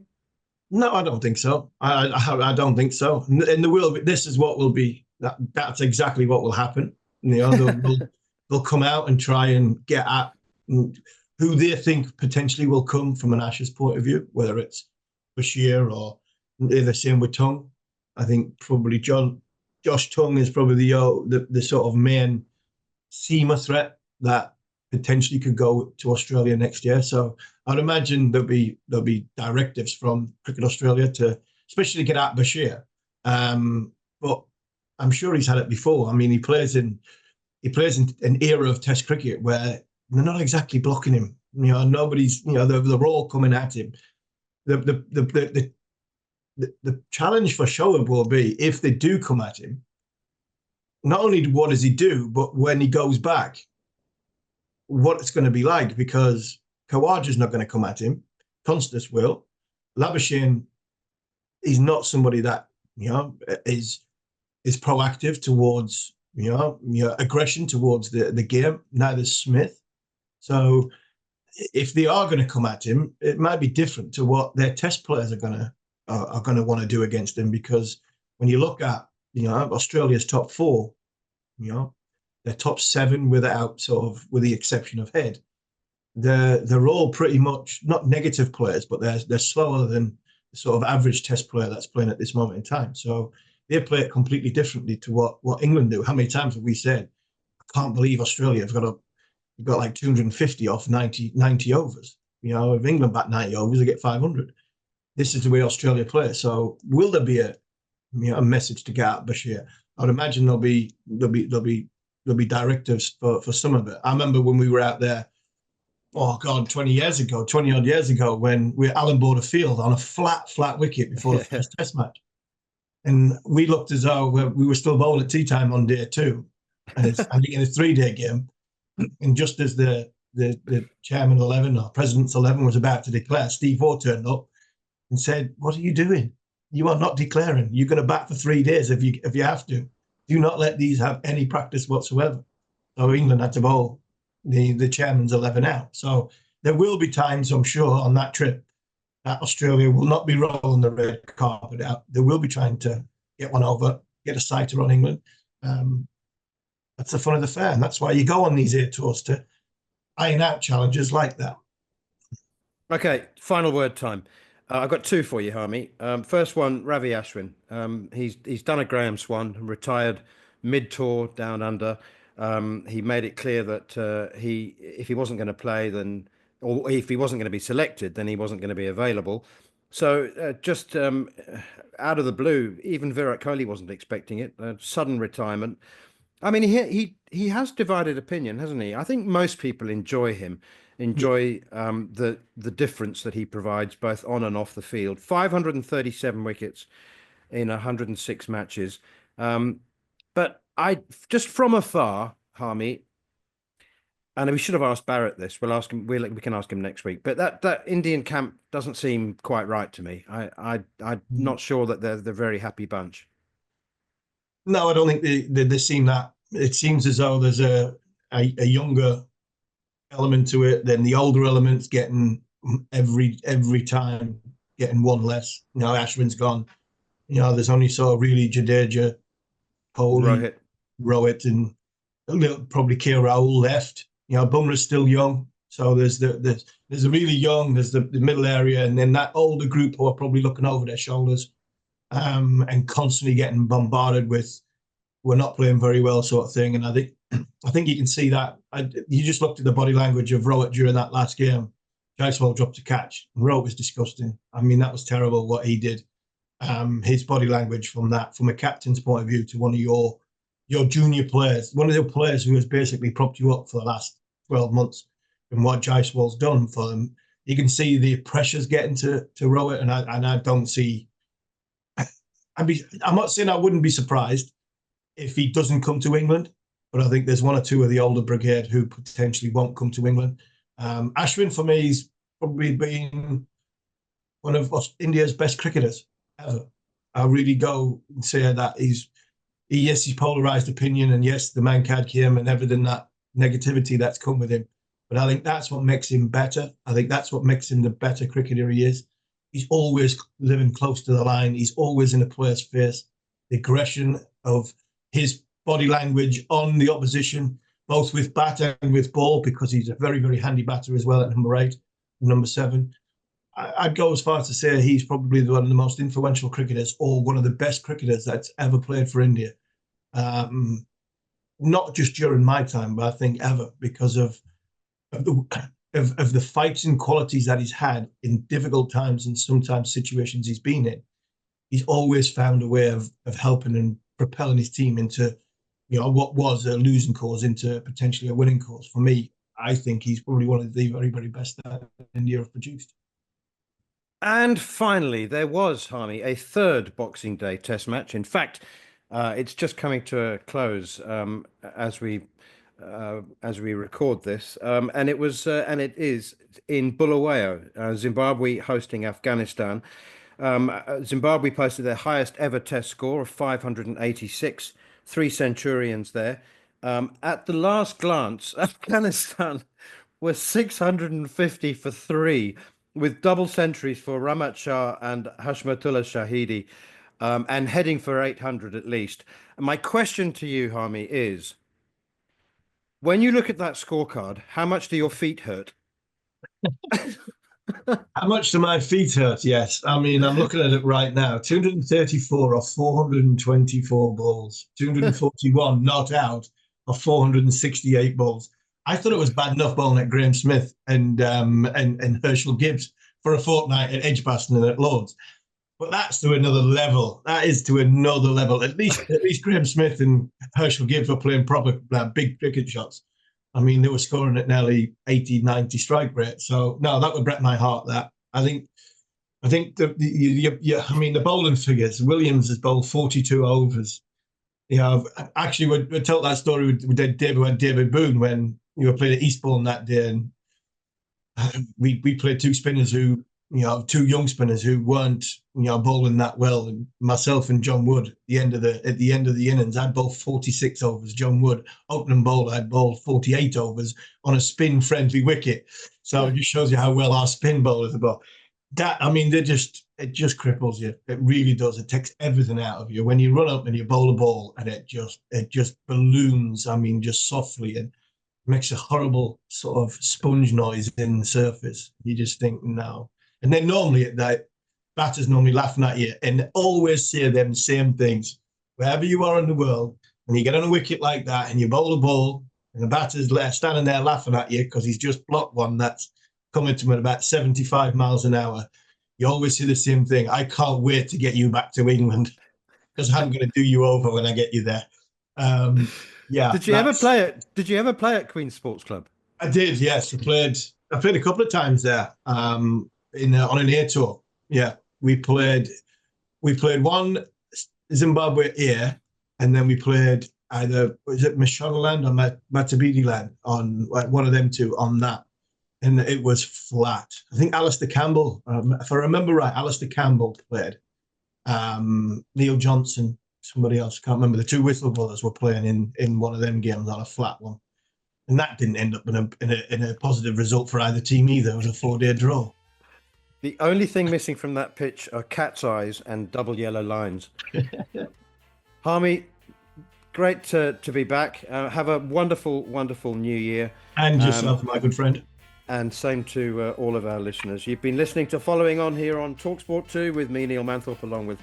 No, I don't think so. I don't think so. In the world, this is what will be. That's exactly what will happen. They'll come out and try and get at who they think potentially will come from an Ashes point of view, whether it's Bashir or the same with Tongue. I think probably Josh Tongue is probably the sort of main seamer threat that potentially could go to Australia next year. So I'd imagine there'll be directives from Cricket Australia to especially get at Bashir. But I'm sure he's had it before. I mean, he plays in an era of Test cricket where they're not exactly blocking him. Nobody's. They're all coming at him. The challenge for Shoaib will be, if they do come at him, not only what does he do, but when he goes back, what it's going to be like, because Khawaja's not going to come at him. Constance will. Labuschagne, he's not somebody that is proactive towards aggression towards the game. Neither Smith. So if they are going to come at him, it might be different to what their Test players are going to want to do against him, because when you look at Australia's top 4, their top 7 with the exception of Head, they're all pretty much not negative players, but they're slower than the sort of average Test player that's playing at this moment in time. So they play it completely differently to what England do. How many times have we said, I can't believe Australia have got like 250 off 90 overs. If England bat 90 overs, they get 500. This is the way Australia plays. So will there be a message to get at Bashir? I'd imagine there'll be directives for some of it. I remember when we were out there, 20 odd years ago, when we were at Allen Border Field on a flat wicket before the first Test match. And we looked as though we were still bowling at tea time on day 2. And I think in a 3-day game. And just as the chairman 11 or president's 11 was about to declare, Steve Harmison turned up and said, "What are you doing? You are not declaring. You're going to bat for 3 days if you have to. Do not let these have any practice whatsoever." So England had to bowl the chairman's 11 out. So there will be times, I'm sure, on that trip that Australia will not be rolling the red carpet out. They will be trying to get one over, get a sighter on England. That's the fun of the fair, and that's why you go on these air tours, to iron out challenges like that. Okay, final word time. I've got two for you, Harmy. First one, Ravi Ashwin. He's done a Graham Swan and retired mid-tour down under. He made it clear that if he wasn't going to play, then, or if he wasn't going to be selected, then he wasn't going to be available. So just out of the blue, even Virat Kohli wasn't expecting it. Sudden retirement. I mean, he has divided opinion, hasn't he? I think most people enjoy him, the difference that he provides both on and off the field. 537 wickets in 106 matches. But I just from afar, Harmy, and we should have asked Bharat this. We'll ask him. We can ask him next week. But that Indian camp doesn't seem quite right to me. I'm not sure that they're the very happy bunch. No, I don't think they seem that. It seems as though there's a younger element to it than the older elements, getting every time getting one less. You know, Ashwin's gone. You know, there's only sort of really Jadeja, Kohli, Rohit, and a little, probably Rahul left. You know, Bumrah's still young. So there's the really young, there's the middle area, and then that older group who are probably looking over their shoulders and constantly getting bombarded with, we're not playing very well sort of thing. And I think you can see that. You just looked at the body language of Rohit during that last game. Jaiswal dropped a catch. Rohit was disgusting. I mean, that was terrible what he did. His body language from a captain's point of view to one of your junior players, one of the players who has basically propped you up for the last 12 months, and what Jaiswal's done for them, you can see the pressures getting to Rohit, and I don't see. I'm not saying I wouldn't be surprised if he doesn't come to England, but I think there's one or two of the older brigade who potentially won't come to England. Ashwin, for me, he's probably been one of India's best cricketers ever. I really go and say that he's polarised opinion, and yes, the man card came and everything, that negativity that's come with him. But I think that's what makes him better. I think that's what makes him the better cricketer he is. He's always living close to the line. He's always in a player's face. The aggression of his body language on the opposition, both with bat and with ball, because he's a very, very handy batter as well at number 8, number 7. I'd go as far as to say he's probably one of the most influential cricketers, or one of the best cricketers that's ever played for India. Not just during my time, but I think ever, because of the fighting qualities that he's had in difficult times and sometimes situations he's been in. He's always found a way of helping and propelling his team into, you know, what was a losing cause into potentially a winning cause. For me, I think he's probably one of the very, very best that India have produced. And finally, there was, Harmy, a third Boxing Day Test match. In fact, it's just coming to a close as we record this, and it is in Bulawayo, Zimbabwe hosting Afghanistan. Zimbabwe posted their highest ever Test score of 586, 3 centurions there. At the last glance, Afghanistan were 650 for 3, with double centuries for Ramat Shah and Hashmatullah Shahidi, and heading for 800 at least. And my question to you, Harmy, is, when you look at that scorecard, how much do your feet hurt? How much do my feet hurt? Yes. I mean, I'm looking at it right now. 234 off 424 balls. 241 not out of 468 balls. I thought it was bad enough bowling at Graham Smith and Herschel Gibbs for a fortnight at Edgbaston and at Lords. But that's to another level. That is to another level. At least Graham Smith and Herschel Gibbs were playing proper big cricket shots. I mean, they were scoring at nearly 80, 90 strike rate. So no, that would break my heart. That I think the bowling figures. Williams has bowled 42 overs. You know, actually, we told that story with David Boone when we were playing at Eastbourne that day, and we played 2 spinners who, you know, 2 young spinners who weren't, you know, bowling that well. And myself and John Wood, at the end of the innings, I'd bowled 46 overs. John Wood, opening bowler, I'd bowled 48 overs on a spin-friendly wicket. So it just shows you how well our spin bowlers are. But that, I mean, it just cripples you. It really does. It takes everything out of you. When you run up and you bowl a ball and it just balloons, I mean, just softly, and makes a horrible sort of sponge noise in the surface. You just think, no. And then normally that batters normally laughing at you and always say them same things. Wherever you are in the world, when you get on a wicket like that and you bowl a ball and the batter's standing there laughing at you because he's just blocked one that's coming to him at about 75 miles an hour, you always say the same thing. I can't wait to get you back to England because I'm going to do you over when I get you there. Yeah. Did you ever play at Queen's Sports Club? I did, yes. I played a couple of times there on an air tour. Yeah, we played one Zimbabwe air, and then we played either, was it Mashonaland or Matabeleland, on one of them two on that, and it was flat. I think Alistair Campbell, if I remember right, Alistair Campbell played. Neil Johnson, somebody else, can't remember. The two whistleblowers were playing in one of them games on a flat one, and that didn't end up in a positive result for either team either. It was a 4-day draw. The only thing missing from that pitch are cat's eyes and double yellow lines. Harmy, great to be back. Have a wonderful, wonderful new year. And yourself, my good friend. And same to all of our listeners. You've been listening to Following On here on talkSPORT 2 with me, Neil Manthorp, along with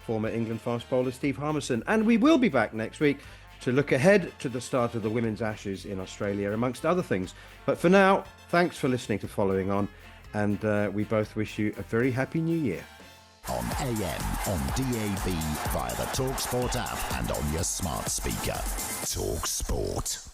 former England fast bowler Steve Harmison. And we will be back next week to look ahead to the start of the Women's Ashes in Australia, amongst other things. But for now, thanks for listening to Following On. And we both wish you a very happy new year. On AM, on DAB, via the talkSPORT app and on your smart speaker. talkSPORT.